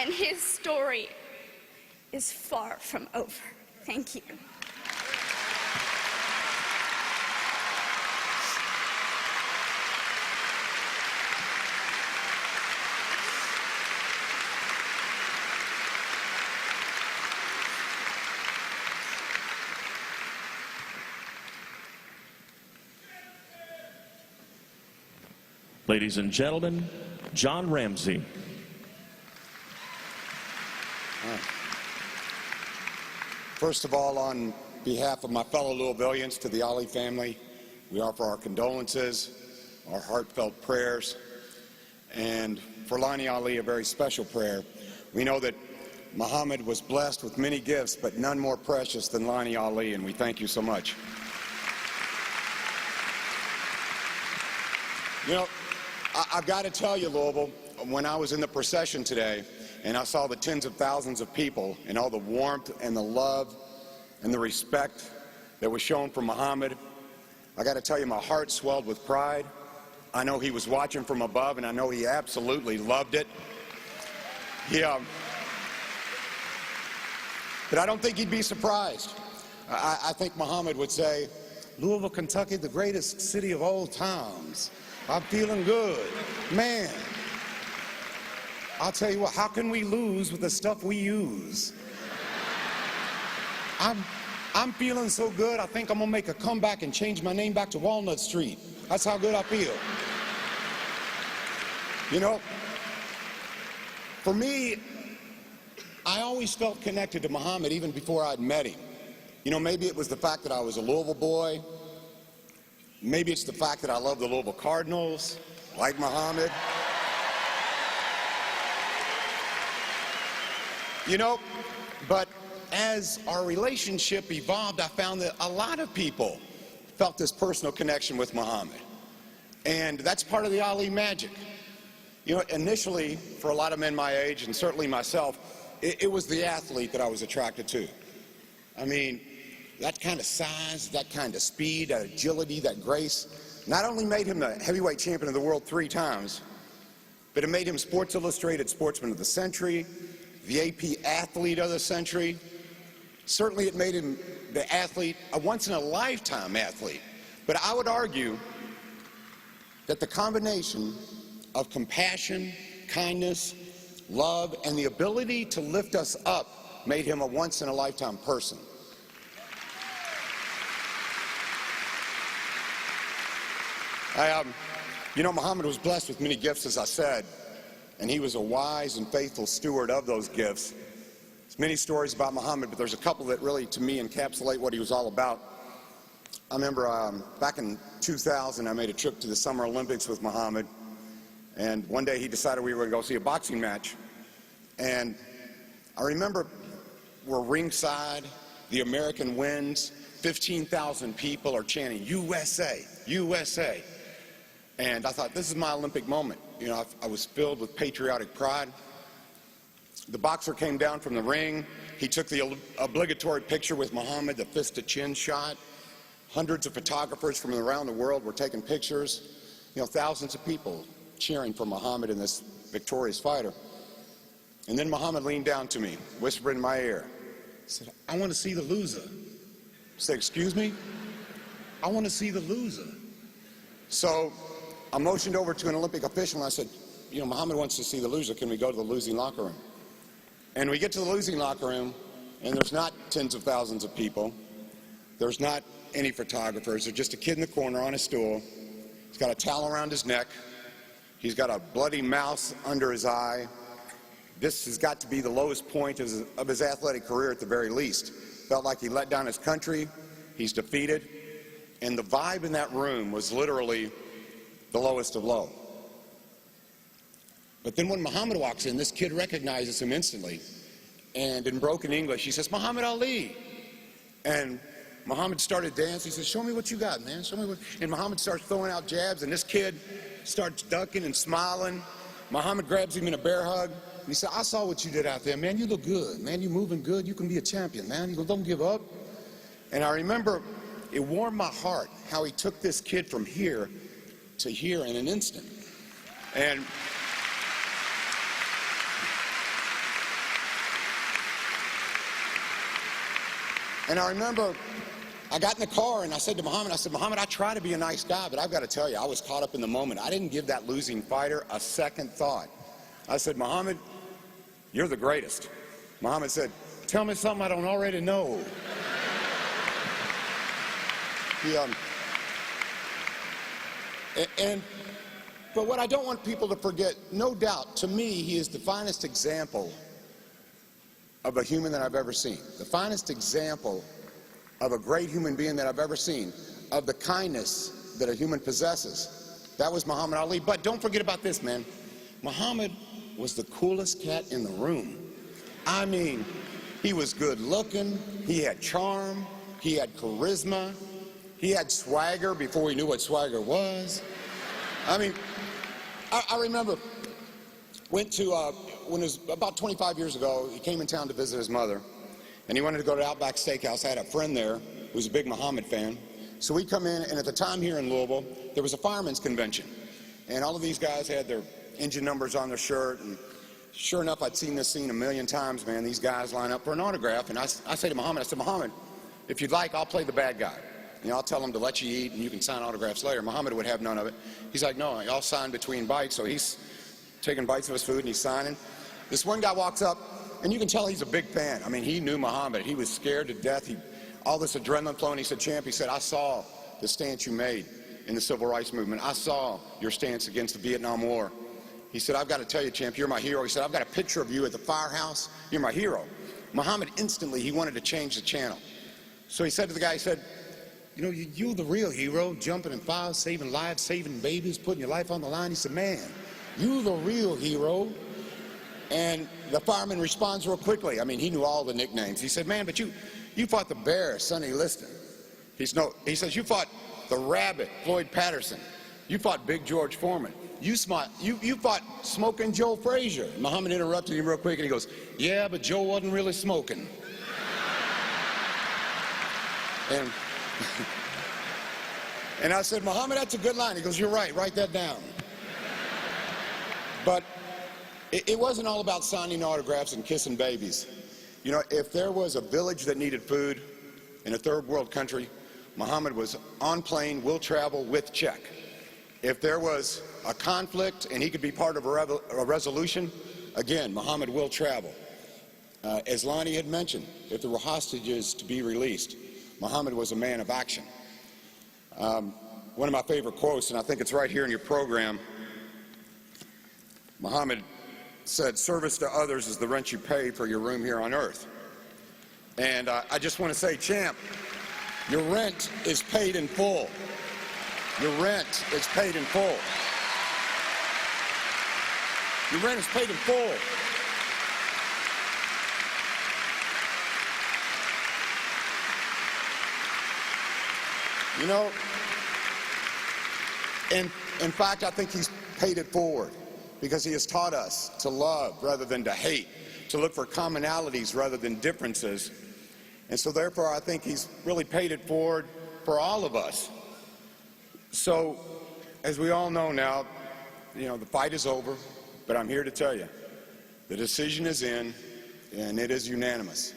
And his story is far from over. Thank you. Ladies and gentlemen, John Ramsey. First of all, on behalf of my fellow Louisvillians, to the Ali family, we offer our condolences, our heartfelt prayers, and for Lonnie Ali, a very special prayer. We know that Muhammad was blessed with many gifts, but none more precious than Lonnie Ali, and we thank you so much. You know, I've got to tell you, Louisville, when I was in the procession today and I saw the tens of thousands of people and all the warmth and the love and the respect that was shown for Muhammad, I got to tell you, my heart swelled with pride. I know he was watching from above, and I know he absolutely loved it. Yeah. But I don't think he'd be surprised. I think Muhammad would say, Louisville, Kentucky, the greatest city of all times. I'm feeling good. Man, I'll tell you what, how can we lose with the stuff we use? I'm I'm feeling so good, I think I'm gonna make a comeback and change my name back to Walnut Street. That's how good I feel. You know, for me, I always felt connected to Muhammad even before I'd met him. You know, maybe it was the fact that I was a Louisville boy. Maybe it's the fact that I love the Louisville Cardinals, like Muhammad. You know, but as our relationship evolved, I found that a lot of people felt this personal connection with Muhammad. And that's part of the Ali magic. You know, initially, for a lot of men my age, and certainly myself, it was the athlete that I was attracted to. I mean, that kind of size, that kind of speed, that agility, that grace, not only made him the heavyweight champion of the world 3 times, but it made him Sports Illustrated Sportsman of the Century, the AP Athlete of the Century. Certainly it made him the athlete, a once-in-a-lifetime athlete. But I would argue that the combination of compassion, kindness, love, and the ability to lift us up made him a once-in-a-lifetime person. You know, Muhammad was blessed with many gifts, as I said, and he was a wise and faithful steward of those gifts. There's many stories about Muhammad, but there's a couple that really, to me, encapsulate what he was all about. I remember back in 2000, I made a trip to the Summer Olympics with Muhammad, and one day he decided we were going to go see a boxing match. And I remember we're ringside, the American wins, 15,000 people are chanting, USA, USA. And I thought, this is my Olympic moment. You know, I was filled with patriotic pride. The boxer came down from the ring. He took the obligatory picture with Muhammad, the fist-to-chin shot. Hundreds of photographers from around the world were taking pictures. You know, thousands of people cheering for Muhammad and this victorious fighter. And then Muhammad leaned down to me, whispered in my ear. He said, I want to see the loser. I said, excuse me? I want to see the loser. So I motioned over to an Olympic official and I said, you know, Muhammad wants to see the loser. Can we go to the losing locker room? And we get to the losing locker room, and there's not tens of thousands of people. There's not any photographers. There's just a kid in the corner on a stool. He's got a towel around his neck. He's got a bloody mouse under his eye. This has got to be the lowest point of his athletic career at the very least. Felt like he let down his country. He's defeated. And the vibe in that room was literally the lowest of low. But then when Muhammad walks in, this kid recognizes him instantly. And in broken English, he says, Muhammad Ali. And Muhammad started dancing. He says, show me what you got, man. Show me what. And Muhammad starts throwing out jabs, and this kid starts ducking and smiling. Muhammad grabs him in a bear hug. And he said, I saw what you did out there, man. You look good, man. You're moving good. You can be a champion, man. Don't give up. And I remember it warmed my heart how he took this kid from here to here in an instant. And I remember I got in the car and I said to Muhammad, Muhammad, I try to be a nice guy, but I've got to tell you, I was caught up in the moment. I didn't give that losing fighter a second thought. I said, Muhammad, you're the greatest. Muhammad said, tell me something I don't already know. But what I don't want people to forget, no doubt, to me, he is the finest example of a human that I've ever seen. The finest example of a great human being that I've ever seen, of the kindness that a human possesses. That was Muhammad Ali. But don't forget about this, man. Muhammad was the coolest cat in the room. I mean, he was good looking, he had charm, he had charisma, he had swagger before we knew what swagger was. I mean, I remember, when it was about 25 years ago, he came in town to visit his mother, and he wanted to go to Outback Steakhouse. I had a friend there who was a big Muhammad fan. So we come in, and at the time here in Louisville, there was a fireman's convention. And all of these guys had their engine numbers on their shirt, and sure enough, I'd seen this scene a million times, man. These guys line up for an autograph, and I say to Muhammad, Muhammad, if you'd like, I'll play the bad guy. You know, I'll tell him to let you eat, and you can sign autographs later. Muhammad would have none of it. He's like, no, I'll sign between bites. So he's taking bites of his food, and he's signing. This one guy walks up, and you can tell he's a big fan. I mean, he knew Muhammad. He was scared to death. All this adrenaline flowing. He said, Champ, he said, I saw the stance you made in the civil rights movement. I saw your stance against the Vietnam War. He said, I've got to tell you, Champ, you're my hero. He said, I've got a picture of you at the firehouse. You're my hero. Muhammad instantly, he wanted to change the channel. So he said to the guy, he said, you know, you're the real hero, jumping in fires, saving lives, saving babies, putting your life on the line. He said, man, you're the real hero. And the fireman responds real quickly. I mean, he knew all the nicknames. He said, man, but you fought the bear, Sonny Liston. He says, you fought the rabbit, Floyd Patterson. You fought Big George Foreman. You fought Smoking Joe Frazier. Muhammad interrupted him real quick and he goes, yeah, but Joe wasn't really smoking. And I said, Muhammad, that's a good line. He goes, you're right, write that down. But it wasn't all about signing autographs and kissing babies. You know, if there was a village that needed food in a third world country, Muhammad was on plane, will travel with check. If there was a conflict and he could be part of a resolution, again, Muhammad will travel. As Lonnie had mentioned, if there were hostages to be released, Muhammad was a man of action. One of my favorite quotes, and I think it's right here in your program, Muhammad said, service to others is the rent you pay for your room here on earth. And I just want to say, Champ, your rent is paid in full. Your rent is paid in full. Your rent is paid in full. You know, in fact, I think he's paid it forward because he has taught us to love rather than to hate, to look for commonalities rather than differences. And so therefore, I think he's really paid it forward for all of us. So, as we all know now, you know, the fight is over, but I'm here to tell you, the decision is in, and it is unanimous.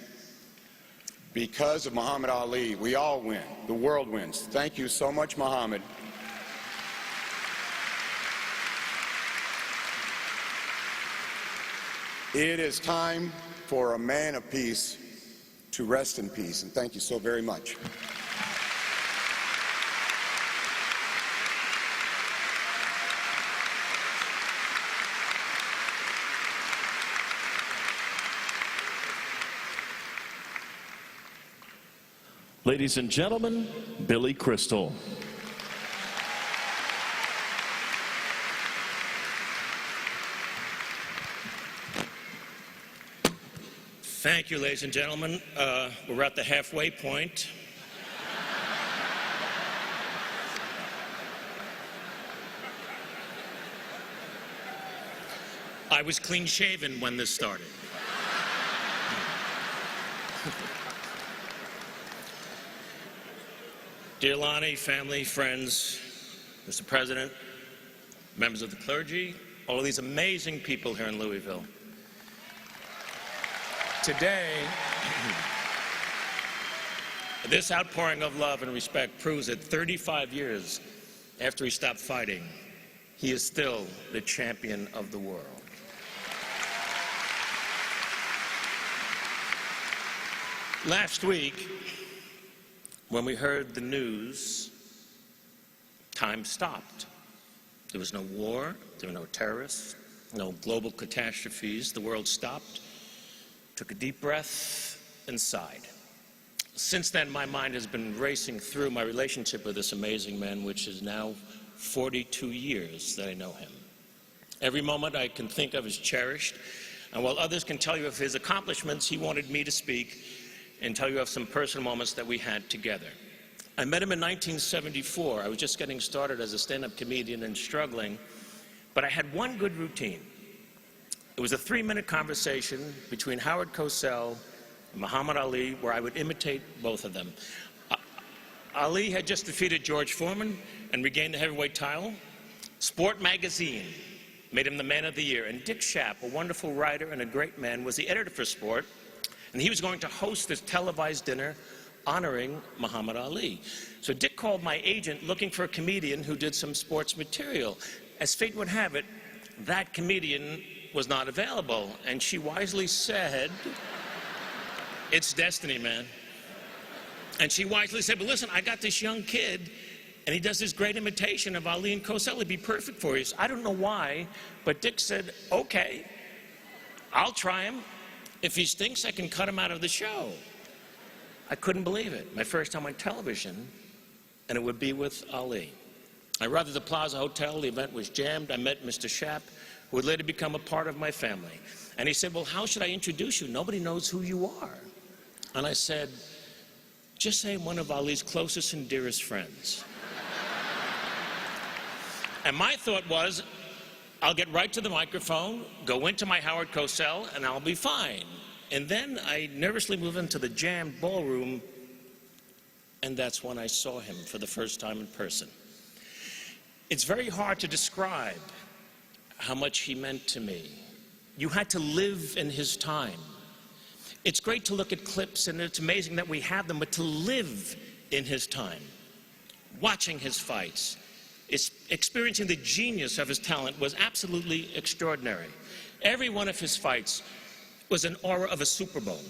Because of Muhammad Ali, we all win. The world wins. Thank you so much, Muhammad. It is time for a man of peace to rest in peace, and thank you so very much. Ladies and gentlemen, Billy Crystal. Thank you, ladies and gentlemen. We're at the halfway point. I was clean-shaven when this started. Dear Lonnie, family, friends, Mr. President, members of the clergy, all of these amazing people here in Louisville. Today, this outpouring of love and respect proves that 35 years after he stopped fighting, he is still the champion of the world. Last week, when we heard the news, time stopped. There was no war, there were no terrorists, no global catastrophes. The world stopped, took a deep breath, and sighed. Since then, my mind has been racing through my relationship with this amazing man, which is now 42 years that I know him. Every moment I can think of is cherished, and while others can tell you of his accomplishments, he wanted me to speak and tell you of some personal moments that we had together. I met him in 1974. I was just getting started as a stand-up comedian and struggling, but I had one good routine. It was a 3-minute conversation between Howard Cosell and Muhammad Ali where I would imitate both of them. Ali had just defeated George Foreman and regained the heavyweight title. Sport magazine made him the man of the year, and Dick Schaap, a wonderful writer and a great man, was the editor for Sport. And he was going to host this televised dinner honoring Muhammad Ali. So Dick called my agent looking for a comedian who did some sports material. As fate would have it, that comedian was not available. And she wisely said, "It's destiny, man." And she wisely said, "But listen, I got this young kid, and he does this great imitation of Ali and Cosell. It'd be perfect for you." So I don't know why, but Dick said, "Okay, I'll try him. If he stinks, I can cut him out of the show." I couldn't believe it. My first time on television, and it would be with Ali. I arrived at the Plaza Hotel. The event was jammed. I met Mr. Shapp, who would later become a part of my family. And he said, "Well, how should I introduce you? Nobody knows who you are." And I said, "Just say I'm one of Ali's closest and dearest friends." And my thought was, I'll get right to the microphone, go into my Howard Cosell, and I'll be fine. And then I nervously moved into the jammed ballroom, and that's when I saw him for the first time in person. It's very hard to describe how much he meant to me. You had to live in his time. It's great to look at clips, and it's amazing that we have them, but to live in his time, watching his fights, experiencing the genius of his talent was absolutely extraordinary. Every one of his fights was an aura of a Super Bowl.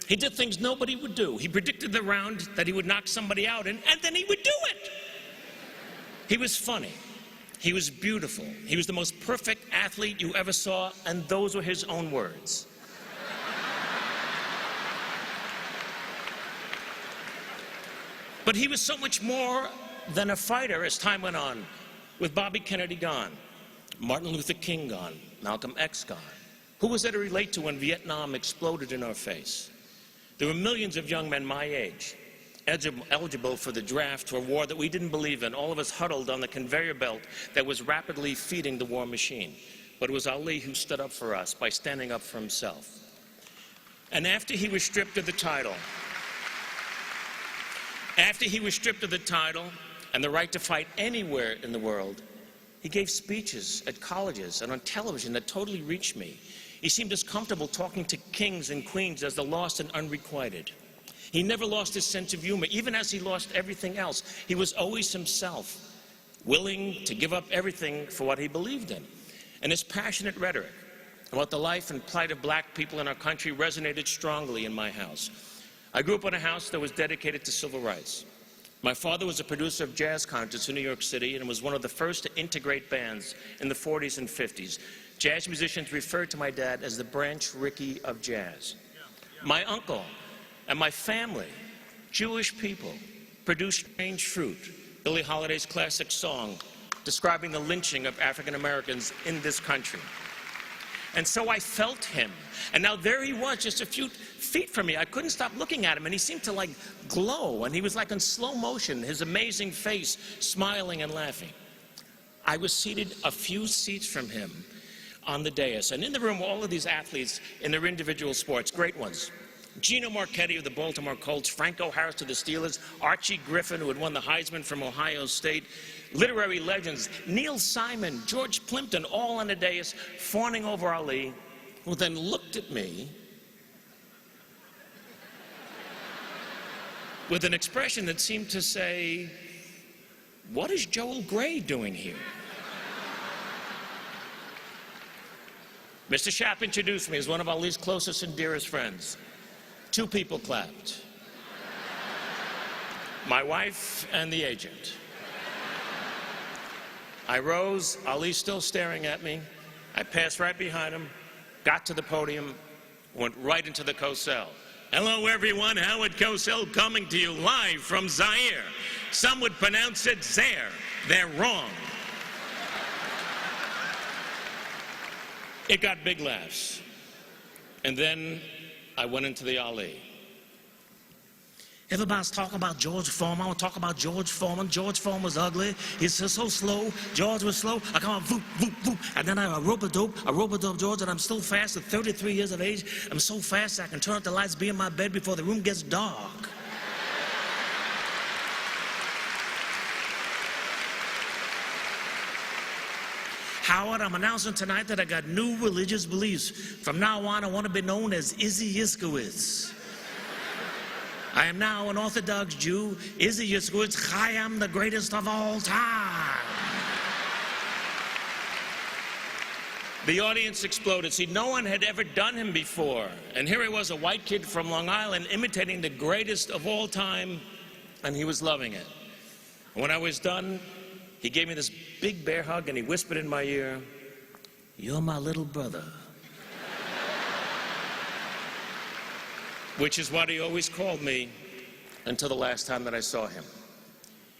He did things nobody would do. He predicted the round that he would knock somebody out in, and then he would do it. He was funny. He was beautiful. He was the most perfect athlete you ever saw, and those were his own words. But he was so much more than a fighter as time went on. With Bobby Kennedy gone, Martin Luther King gone, Malcolm X gone. Who was there to relate to when Vietnam exploded in our face? There were millions of young men my age, eligible for the draft for a war that we didn't believe in, all of us huddled on the conveyor belt that was rapidly feeding the war machine. But it was Ali who stood up for us by standing up for himself. And after he was stripped of the title, and the right to fight anywhere in the world, he gave speeches at colleges and on television that totally reached me. He seemed as comfortable talking to kings and queens as the lost and unrequited. He never lost his sense of humor, even as he lost everything else. He was always himself, willing to give up everything for what he believed in. And his passionate rhetoric about the life and plight of black people in our country resonated strongly in my house. I grew up in a house that was dedicated to civil rights. My father was a producer of jazz concerts in New York City and was one of the first to integrate bands in the 40s and 50s. Jazz musicians referred to my dad as the Branch Rickey of jazz. My uncle and my family, Jewish people, produced Strange Fruit, Billie Holiday's classic song describing the lynching of African Americans in this country. And so I felt him. And now there he was, just a few feet from me. I couldn't stop looking at him, and he seemed to like glow, and he was like in slow motion, his amazing face, smiling and laughing. I was seated a few seats from him on the dais, and in the room were all of these athletes in their individual sports, great ones. Gino Marchetti of the Baltimore Colts, Franco Harris of the Steelers, Archie Griffin, who had won the Heisman from Ohio State, literary legends, Neil Simon, George Plimpton, all on the dais, fawning over Ali, who then looked at me with an expression that seemed to say, "What is Joel Gray doing here?" Mr. Shapp introduced me as one of Ali's closest and dearest friends. 2 people clapped. My wife and the agent. I rose, Ali still staring at me. I passed right behind him, got to the podium, went right into the Cosell. "Hello everyone, Howard Cosell coming to you live from Zaire. Some would pronounce it Zaire. They're wrong." It got big laughs. And then I went into the Ali. Everybody's talking about George Foreman. I want to talk about George Foreman. George Foreman was ugly. He's so slow. George was slow. I come on, voop, voop, voop. And then I rope-a-dope George, and I'm so fast at 33 years of age. I'm so fast I can turn up the lights, be in my bed before the room gets dark. Howard, I'm announcing tonight that I got new religious beliefs. From now on, I want to be known as Izzy Yiskowitz. I am now an Orthodox Jew. Izzy Yiskowitz, I am the greatest of all time. The audience exploded. See, no one had ever done him before. And here he was, a white kid from Long Island, imitating the greatest of all time, and he was loving it. When I was done, he gave me this big bear hug, and he whispered in my ear, "You're my little brother." Which is what he always called me until the last time that I saw him.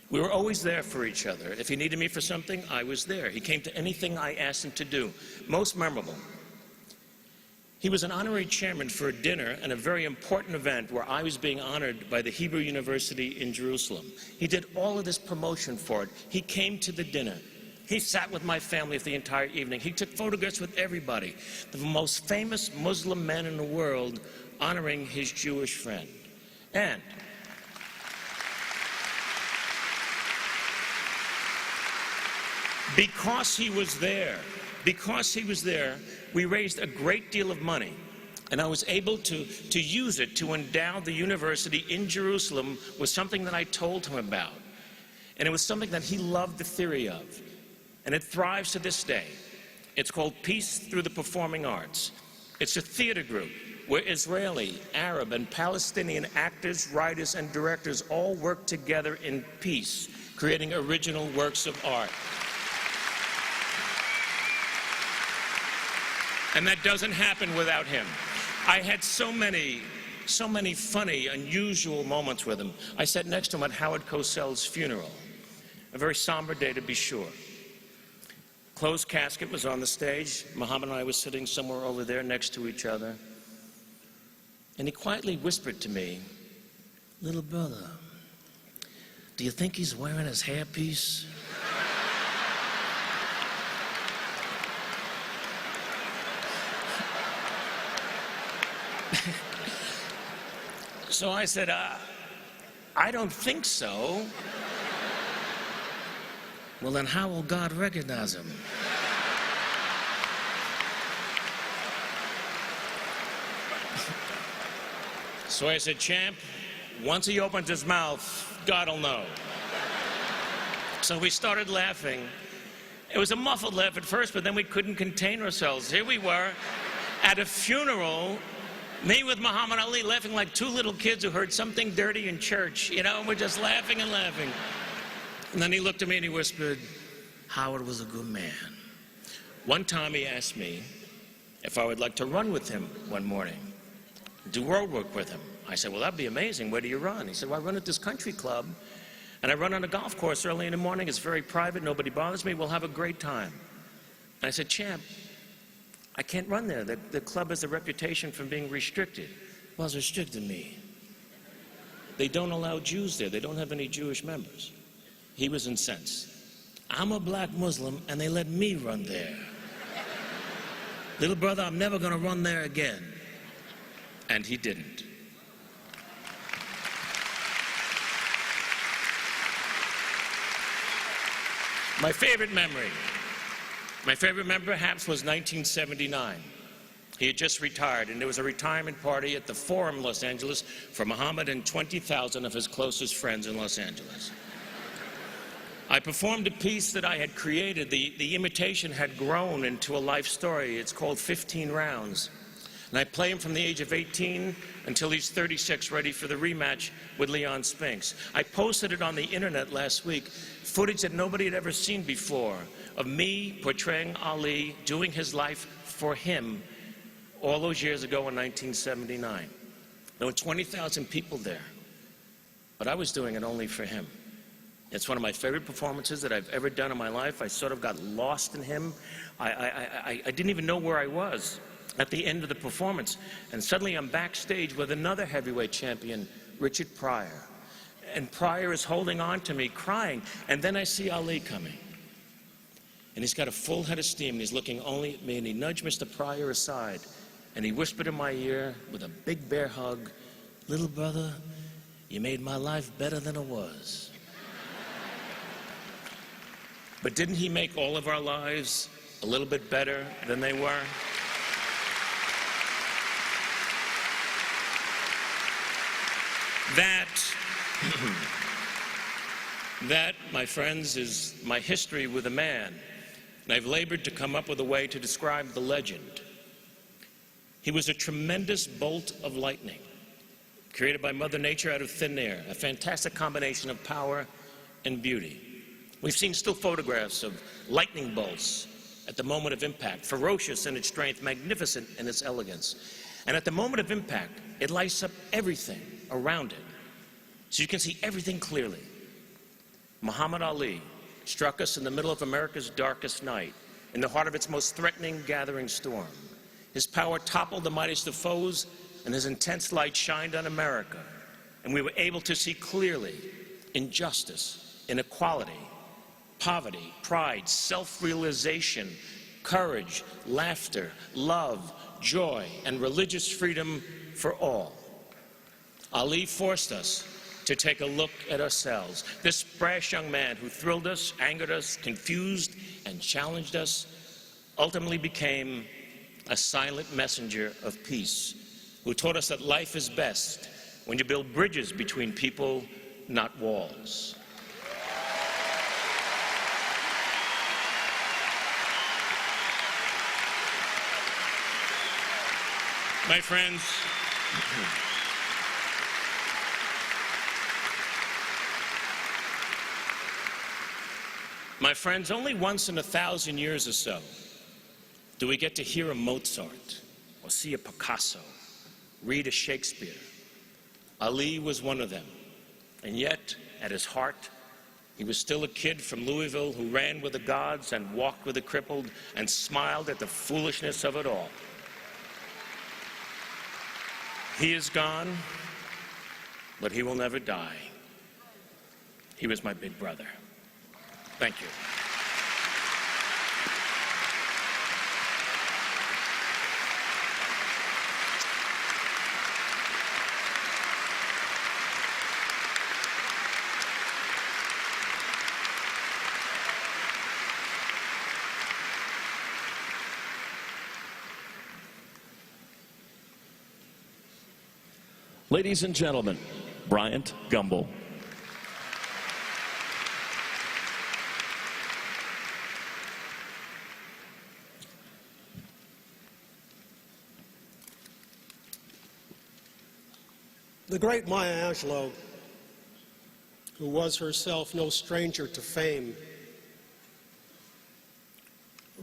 We were always there for each other. If he needed me for something, I was there. He came to anything I asked him to do. Most memorable, he was an honorary chairman for a dinner and a very important event where I was being honored by the Hebrew University in Jerusalem. He did all of this promotion for it. He came to the dinner. He sat with my family for the entire evening. He took photographs with everybody. The most famous Muslim man in the world honoring his Jewish friend. And because he was there, we raised a great deal of money, and I was able to use it to endow the university in Jerusalem with something that I told him about. And it was something that he loved the theory of, and it thrives to this day. It's called Peace Through the Performing Arts. It's a theater group where Israeli, Arab, and Palestinian actors, writers, and directors all work together in peace, creating original works of art. And that doesn't happen without him. I had so many funny, unusual moments with him. I sat next to him at Howard Cosell's funeral, a very somber day to be sure. Closed casket was on the stage. Muhammad and I were sitting somewhere over there next to each other. And he quietly whispered to me, "Little brother, do you think he's wearing his hairpiece?" So I said, "I don't think so." "Well, then how will God recognize him?" So I said, "Champ, once he opens his mouth, God will know." So we started laughing. It was a muffled laugh at first, but then we couldn't contain ourselves. Here we were at a funeral, me with Muhammad Ali, laughing like two little kids who heard something dirty in church, you know, and we're just laughing and laughing. And then he looked at me and he whispered, "Howard was a good man." One time he asked me if I would like to run with him one morning, do road work with him. I said, "Well, that'd be amazing. Where do you run?" He said, "Well, I run at this country club, and I run on a golf course early in the morning. It's very private. Nobody bothers me. We'll have a great time." And I said, "Champ, I can't run there. The club has a reputation for being restricted." "Well, it's restricted me. They don't allow Jews there. They don't have any Jewish members." He was incensed. "I'm a black Muslim, and they let me run there. Little brother, I'm never going to run there again." And he didn't. My favorite memory perhaps was 1979. He had just retired, and there was a retirement party at the Forum, Los Angeles, for Muhammad and 20,000 of his closest friends in Los Angeles. I performed a piece that I had created. The imitation had grown into a life story. It's called 15 Rounds. And I play him from the age of 18 until he's 36, ready for the rematch with Leon Spinks. I posted it on the internet last week, footage that nobody had ever seen before, of me portraying Ali, doing his life for him all those years ago in 1979. There were 20,000 people there, but I was doing it only for him. It's one of my favorite performances that I've ever done in my life. I sort of got lost in him. I didn't even know where I was at the end of the performance. And suddenly I'm backstage with another heavyweight champion, Richard Pryor. And Pryor is holding on to me, crying. And then I see Ali coming. And he's got a full head of steam, and he's looking only at me, and he nudged Mr. Pryor aside. And he whispered in my ear with a big bear hug, "Little brother, you made my life better than it was." But didn't he make all of our lives a little bit better than they were? That, my friends, is my history with a man. and I've labored to come up with a way to describe the legend. He was a tremendous bolt of lightning, created by Mother Nature out of thin air, a fantastic combination of power and beauty. We've seen still photographs of lightning bolts at the moment of impact, ferocious in its strength, magnificent in its elegance. And at the moment of impact, it lights up everything around it, so you can see everything clearly. Muhammad Ali struck us in the middle of America's darkest night, in the heart of its most threatening gathering storm. His power toppled the mightiest of foes, and his intense light shined on America, and we were able to see clearly injustice, inequality, poverty, pride, self-realization, courage, laughter, love, joy, and religious freedom for all. Ali forced us to take a look at ourselves. This brash young man who thrilled us, angered us, confused, and challenged us ultimately became a silent messenger of peace, who taught us that life is best when you build bridges between people, not walls. My friends, only once in 1,000 years or so do we get to hear a Mozart or see a Picasso, read a Shakespeare. Ali was one of them, and yet, at his heart, he was still a kid from Louisville who ran with the gods and walked with the crippled and smiled at the foolishness of it all. He is gone, but he will never die. He was my big brother. Thank you. Ladies and gentlemen, Bryant Gumbel. The great Maya Angelou, who was herself no stranger to fame,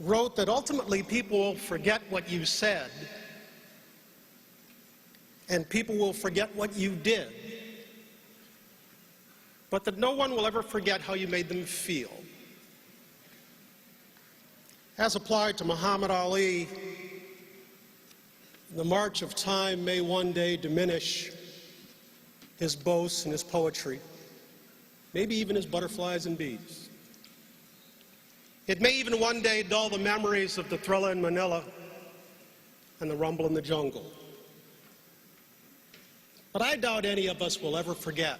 wrote that ultimately people will forget what you said, and people will forget what you did, but that no one will ever forget how you made them feel. As applied to Muhammad Ali, the march of time may one day diminish his boasts and his poetry, maybe even his butterflies and bees. It may even one day dull the memories of the thriller in Manila and the rumble in the jungle. But I doubt any of us will ever forget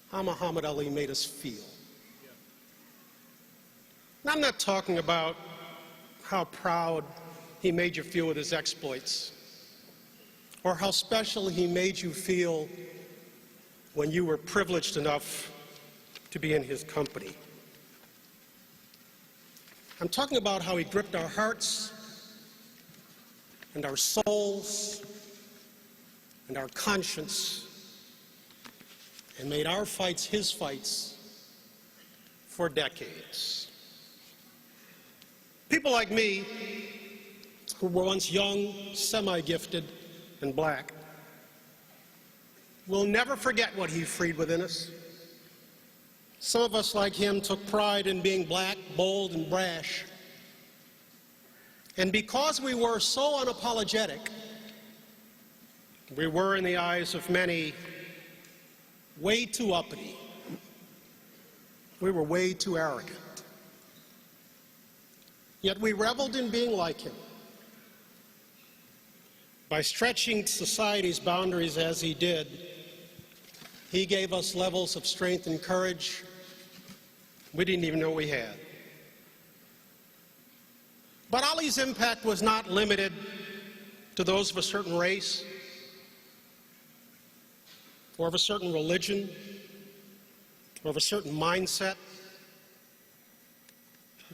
how Muhammad Ali made us feel. And I'm not talking about how proud he made you feel with his exploits, or how special he made you feel when you were privileged enough to be in his company. I'm talking about how he gripped our hearts and our souls and our conscience and made our fights his fights for decades. People like me, who were once young, semi-gifted, and black, will never forget what he freed within us. Some of us, like him, took pride in being black, bold, and brash. And because we were so unapologetic, we were, in the eyes of many, way too uppity. We were way too arrogant. Yet we reveled in being like him. By stretching society's boundaries as he did, he gave us levels of strength and courage we didn't even know we had. But Ali's impact was not limited to those of a certain race or of a certain religion or of a certain mindset.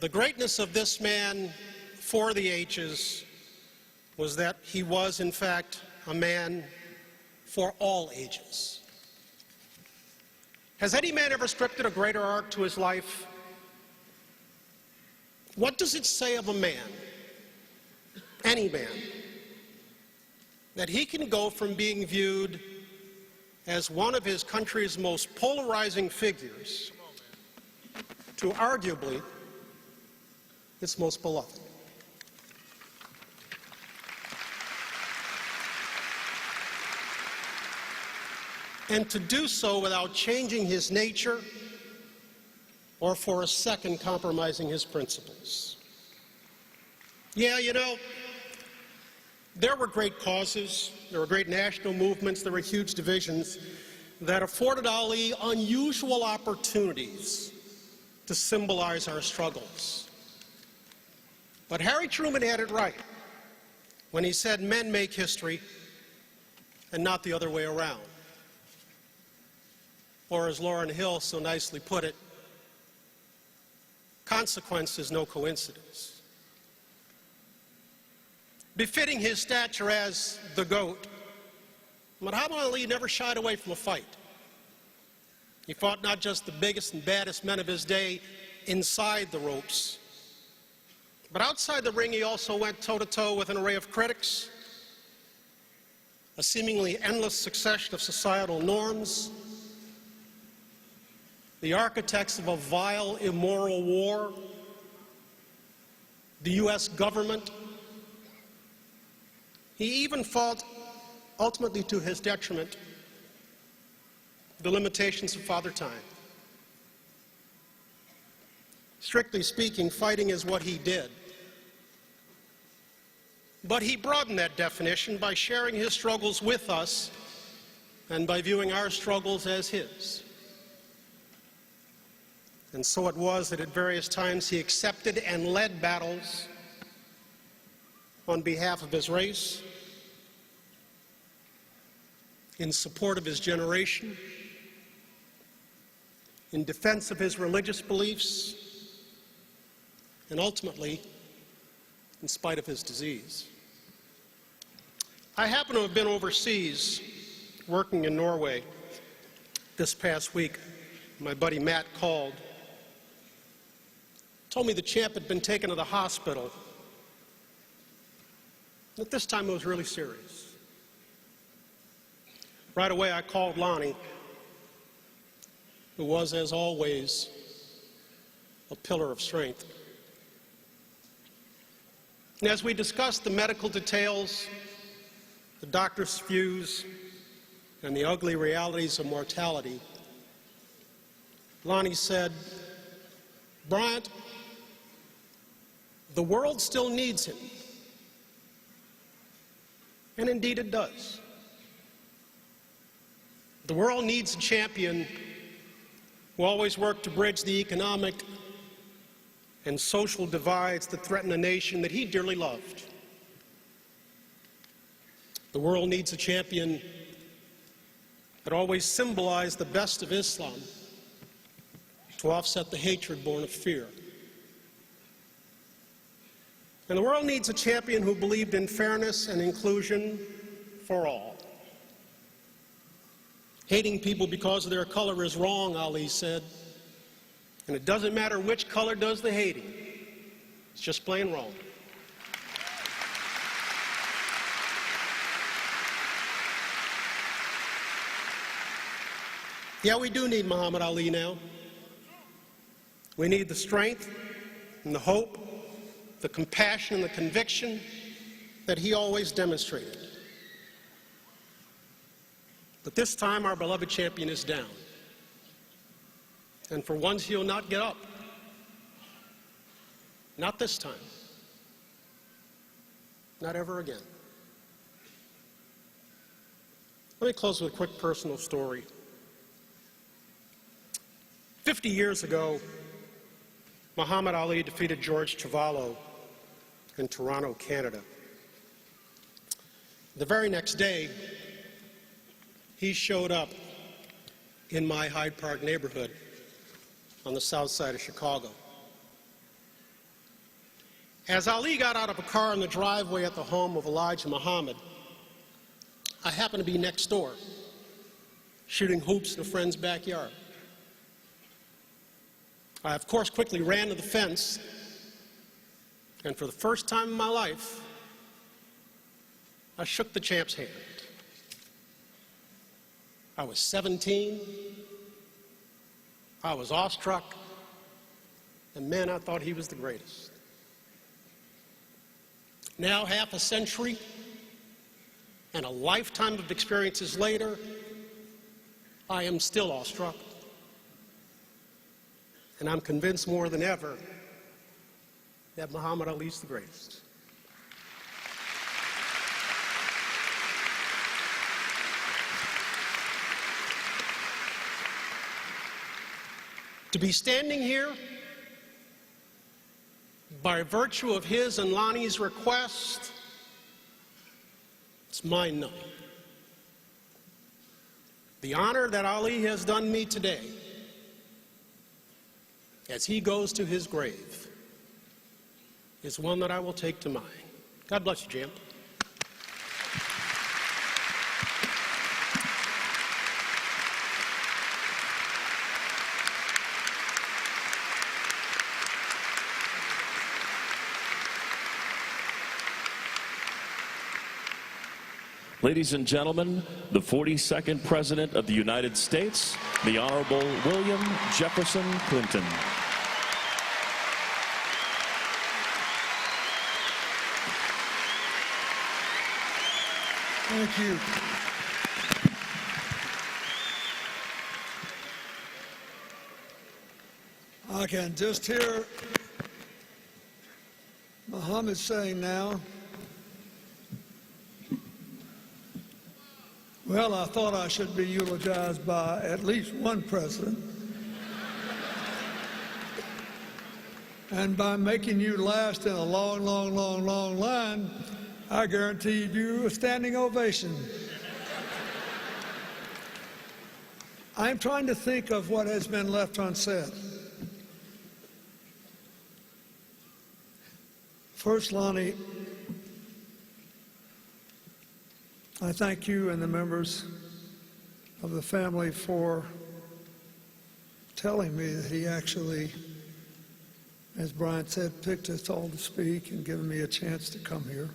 The greatness of this man for the ages was that he was, in fact, a man for all ages. Has any man ever scripted a greater arc to his life? What does it say of a man, any man, that he can go from being viewed as one of his country's most polarizing figures to arguably its most beloved? And to do so without changing his nature or for a second compromising his principles. Yeah, you know, there were great causes, there were great national movements, there were huge divisions that afforded Ali unusual opportunities to symbolize our struggles. But Harry Truman had it right when he said men make history and not the other way around. Or as Lauryn Hill so nicely put it, consequence is no coincidence. Befitting his stature as the GOAT, Muhammad Ali never shied away from a fight. He fought not just the biggest and baddest men of his day inside the ropes, but outside the ring he also went toe-to-toe with an array of critics, a seemingly endless succession of societal norms, the architects of a vile, immoral war, the U.S. government. He even fought, ultimately to his detriment, the limitations of Father Time. Strictly speaking, fighting is what he did. But he broadened that definition by sharing his struggles with us and by viewing our struggles as his. And so it was that at various times he accepted and led battles on behalf of his race, in support of his generation, in defense of his religious beliefs, and ultimately, in spite of his disease. I happen to have been overseas working in Norway this past week. My buddy Matt called, told me the champ had been taken to the hospital. At this time it was really serious. Right away I called Lonnie, who was, as always, a pillar of strength. And as we discussed the medical details, the doctor's views, and the ugly realities of mortality, Lonnie said, "Bryant, the world still needs him." And indeed it does. The world needs a champion who always worked to bridge the economic and social divides that threaten a nation that he dearly loved. The world needs a champion that always symbolized the best of Islam to offset the hatred born of fear. And the world needs a champion who believed in fairness and inclusion for all. Hating people because of their color is wrong, Ali said. And it doesn't matter which color does the hating. It's just plain wrong. Yeah, we do need Muhammad Ali now. We need the strength and the hope, the compassion and the conviction that he always demonstrated. But this time our beloved champion is down. And for once he'll not get up. Not this time. Not ever again. Let me close with a quick personal story. 50 years ago, Muhammad Ali defeated George Chuvalo in Toronto, Canada. The very next day, he showed up in my Hyde Park neighborhood on the south side of Chicago. As Ali got out of a car in the driveway at the home of Elijah Muhammad, I happened to be next door, shooting hoops in a friend's backyard. I, of course, quickly ran to the fence, and for the first time in my life, I shook the champ's hand. I was 17, I was awestruck, and man, I thought he was the greatest. Now, half a century and a lifetime of experiences later, I am still awestruck. And I'm convinced more than ever that Muhammad Ali's the greatest. To be standing here by virtue of his and Lonnie's request, it's mind-numbing. The honor that Ali has done me today as he goes to his grave is one that I will take to mine. God bless you, Jim. Ladies and gentlemen, the 42nd President of the United States, the Honorable William Jefferson Clinton. Thank you. I can just hear Muhammad saying now, well, I thought I should be eulogized by at least one president. And by making you last in a long, long, long, long line, I guaranteed you a standing ovation. I'm trying to think of what has been left unsaid. First, Lonnie, I thank you and the members of the family for telling me that he actually, as Brian said, picked us all to speak and given me a chance to come here.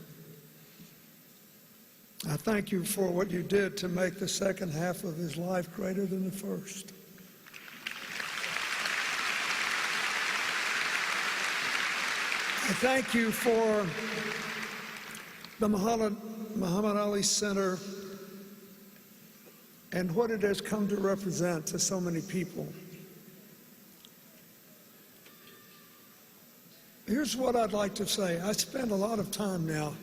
I thank you for what you did to make the second half of his life greater than the first. I thank you for the Muhammad Ali Center and what it has come to represent to so many people. Here's what I'd like to say. I spend a lot of time now,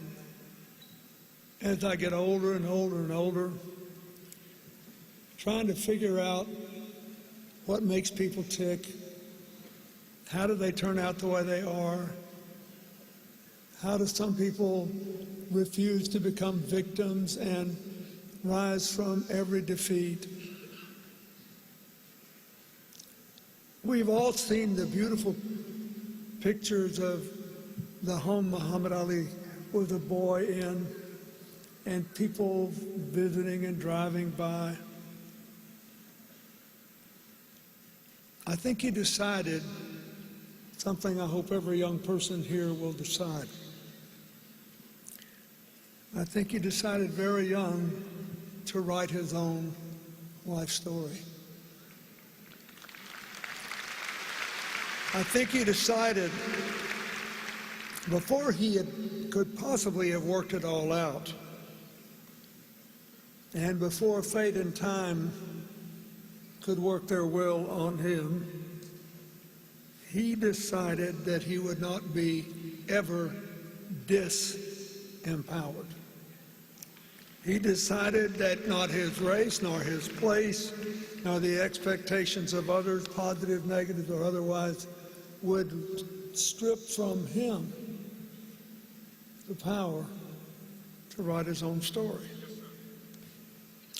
as I get older and older and older, trying to figure out what makes people tick, how do they turn out the way they are, how do some people refuse to become victims and rise from every defeat. We've all seen the beautiful pictures of the home Muhammad Ali was a boy in, and people visiting and driving by. I think he decided something I hope every young person here will decide. I think he decided very young to write his own life story. I think he decided before he could possibly have worked it all out, and before fate and time could work their will on him, he decided that he would not be ever disempowered. He decided that not his race, nor his place, nor the expectations of others, positive, negative, or otherwise, would strip from him the power to write his own story.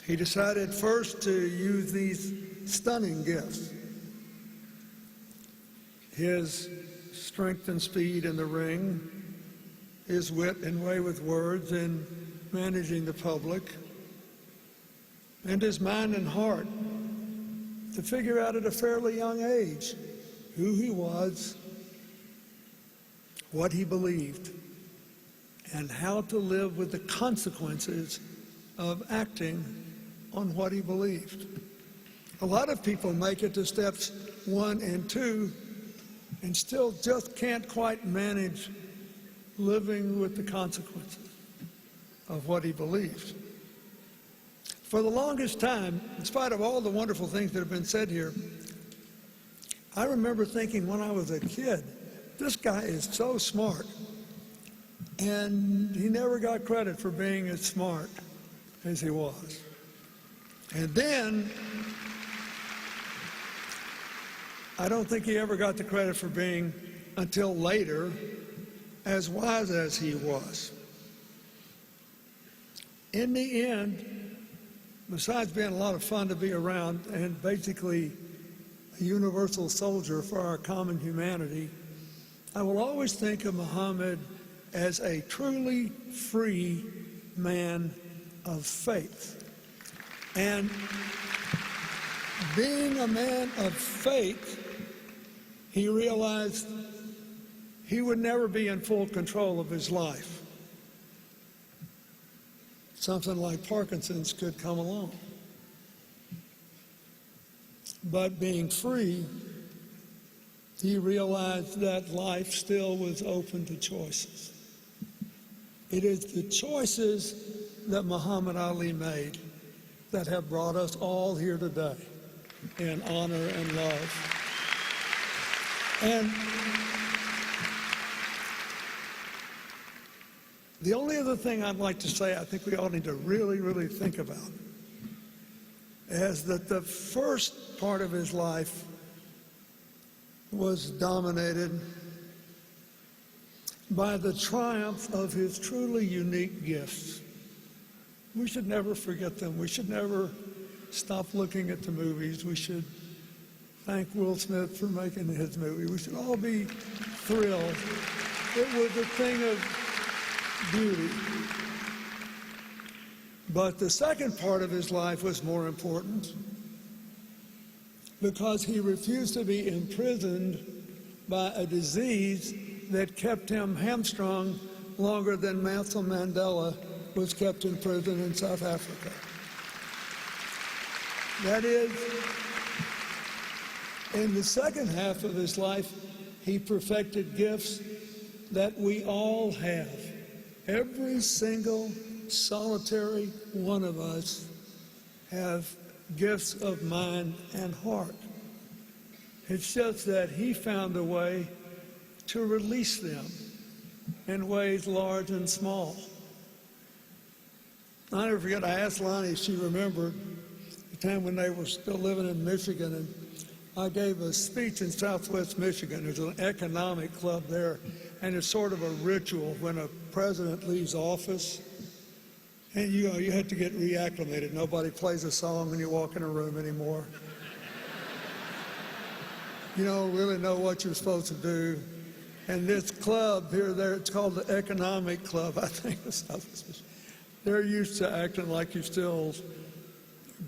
He decided first to use these stunning gifts: his strength and speed in the ring, his wit and way with words in managing the public, and his mind and heart to figure out at a fairly young age who he was, what he believed, and how to live with the consequences of acting on what he believed. A lot of people make it to steps 1 and 2 and still just can't quite manage living with the consequences of what he believed. For the longest time, in spite of all the wonderful things that have been said here, I remember thinking when I was a kid, this guy is so smart. And he never got credit for being as smart as he was. And then, I don't think he ever got the credit for being, until later, as wise as he was. In the end, besides being a lot of fun to be around and basically a universal soldier for our common humanity, I will always think of Muhammad as a truly free man of faith. And being a man of faith, he realized he would never be in full control of his life. Something like Parkinson's could come along. But being free, he realized that life still was open to choices. It is the choices that Muhammad Ali made that have brought us all here today in honor and love. And the only other thing I'd like to say, I think we all need to really, really think about, is that the first part of his life was dominated by the triumph of his truly unique gifts. We should never forget them. We should never stop looking at the movies. We should thank Will Smith for making his movie. We should all be thrilled. It was a thing of beauty. But the second part of his life was more important because he refused to be imprisoned by a disease that kept him hamstrung longer than Nelson Mandela was kept in prison in South Africa. That is, in the second half of his life, he perfected gifts that we all have. Every single solitary one of us have gifts of mind and heart. It's just that he found a way to release them in ways large and small. I'll never forget, I asked Lonnie if she remembered the time when they were still living in Michigan, and I gave a speech in Southwest Michigan. There's an economic club there, and it's sort of a ritual when a president leaves office. And you have to get reacclimated. Nobody plays a song when you walk in a room anymore. You don't really know what you're supposed to do. And this club here, there, it's called the Economic Club, I think. They're used to acting like you still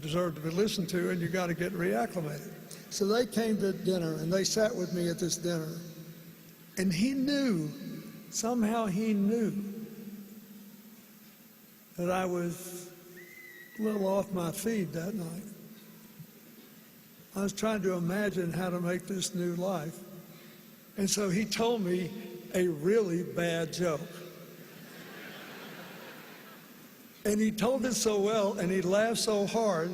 deserve to be listened to, and you got to get reacclimated. So they came to dinner, and they sat with me at this dinner. And he knew, somehow he knew, that I was a little off my feed that night. I was trying to imagine how to make this new life. And so he told me a really bad joke. And he told it so well, and he laughed so hard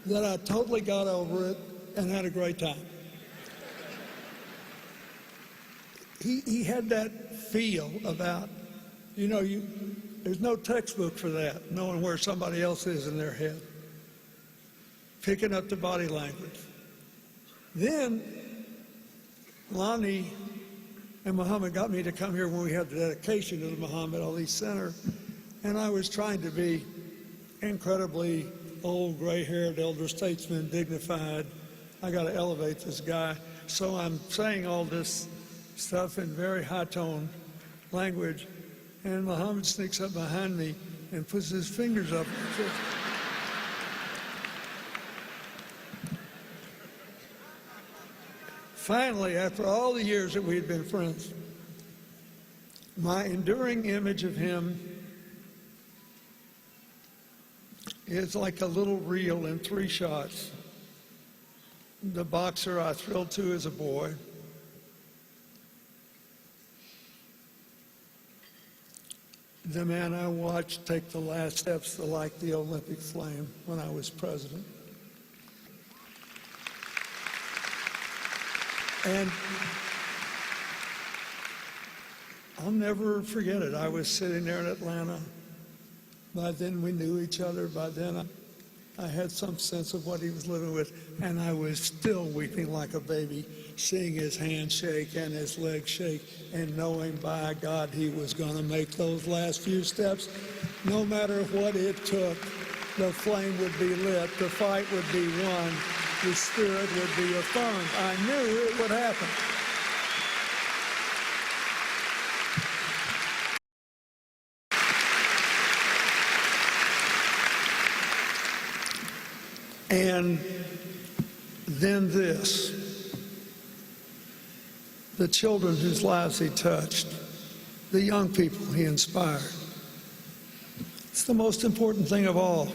that I totally got over it and had a great time. He had that feel about, there's no textbook for that, knowing where somebody else is in their head. Picking up the body language. Then, Lonnie and Muhammad got me to come here when we had the dedication to the Muhammad Ali Center, and I was trying to be incredibly old, gray-haired, elder statesman, dignified. I got to elevate this guy. So I'm saying all this stuff in very high-tone language, And Muhammad sneaks up behind me and puts his fingers up. Finally, after all the years that we had been friends, my enduring image of him is like a little reel in 3 shots. The boxer I thrilled to as a boy, the man I watched take the last steps to light the Olympic flame when I was president. And I'll never forget it. I was sitting there in Atlanta. By then we knew each other. By then I had some sense of what he was living with. And I was still weeping like a baby, seeing his hand shake and his leg shake, and knowing, by God, he was going to make those last few steps. No matter what it took, the flame would be lit, the fight would be won, the spirit would be affirmed. I knew it would happen. And then this, the children whose lives he touched, the young people he inspired. It's the most important thing of all.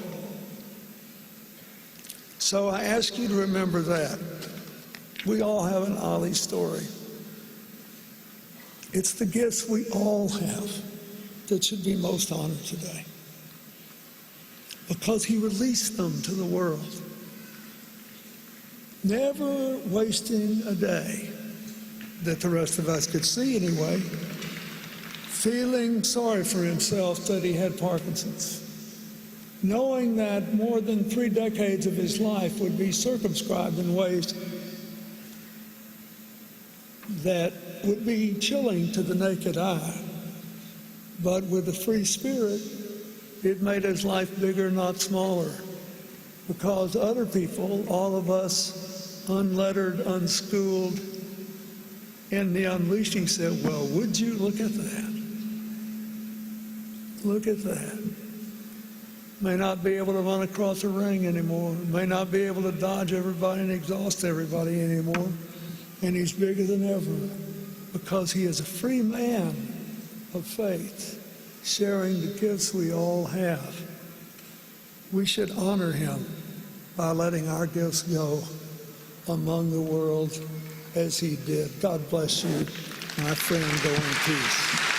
So I ask you to remember that. We all have an Ali story. It's the gifts we all have that should be most honored today, because he released them to the world, never wasting a day that the rest of us could see anyway, feeling sorry for himself that he had Parkinson's, knowing that more than 3 decades of his life would be circumscribed in ways that would be chilling to the naked eye, but with a free spirit, it made his life bigger, not smaller, because other people, all of us, unlettered, unschooled, in the unleashing said, well, would you look at that? Look at that. May not be able to run across a ring anymore, may not be able to dodge everybody and exhaust everybody anymore, and he's bigger than ever, because he is a free man of faith, sharing the gifts we all have. We should honor him by letting our gifts go among the world as he did. God bless you, my friend. Go in peace.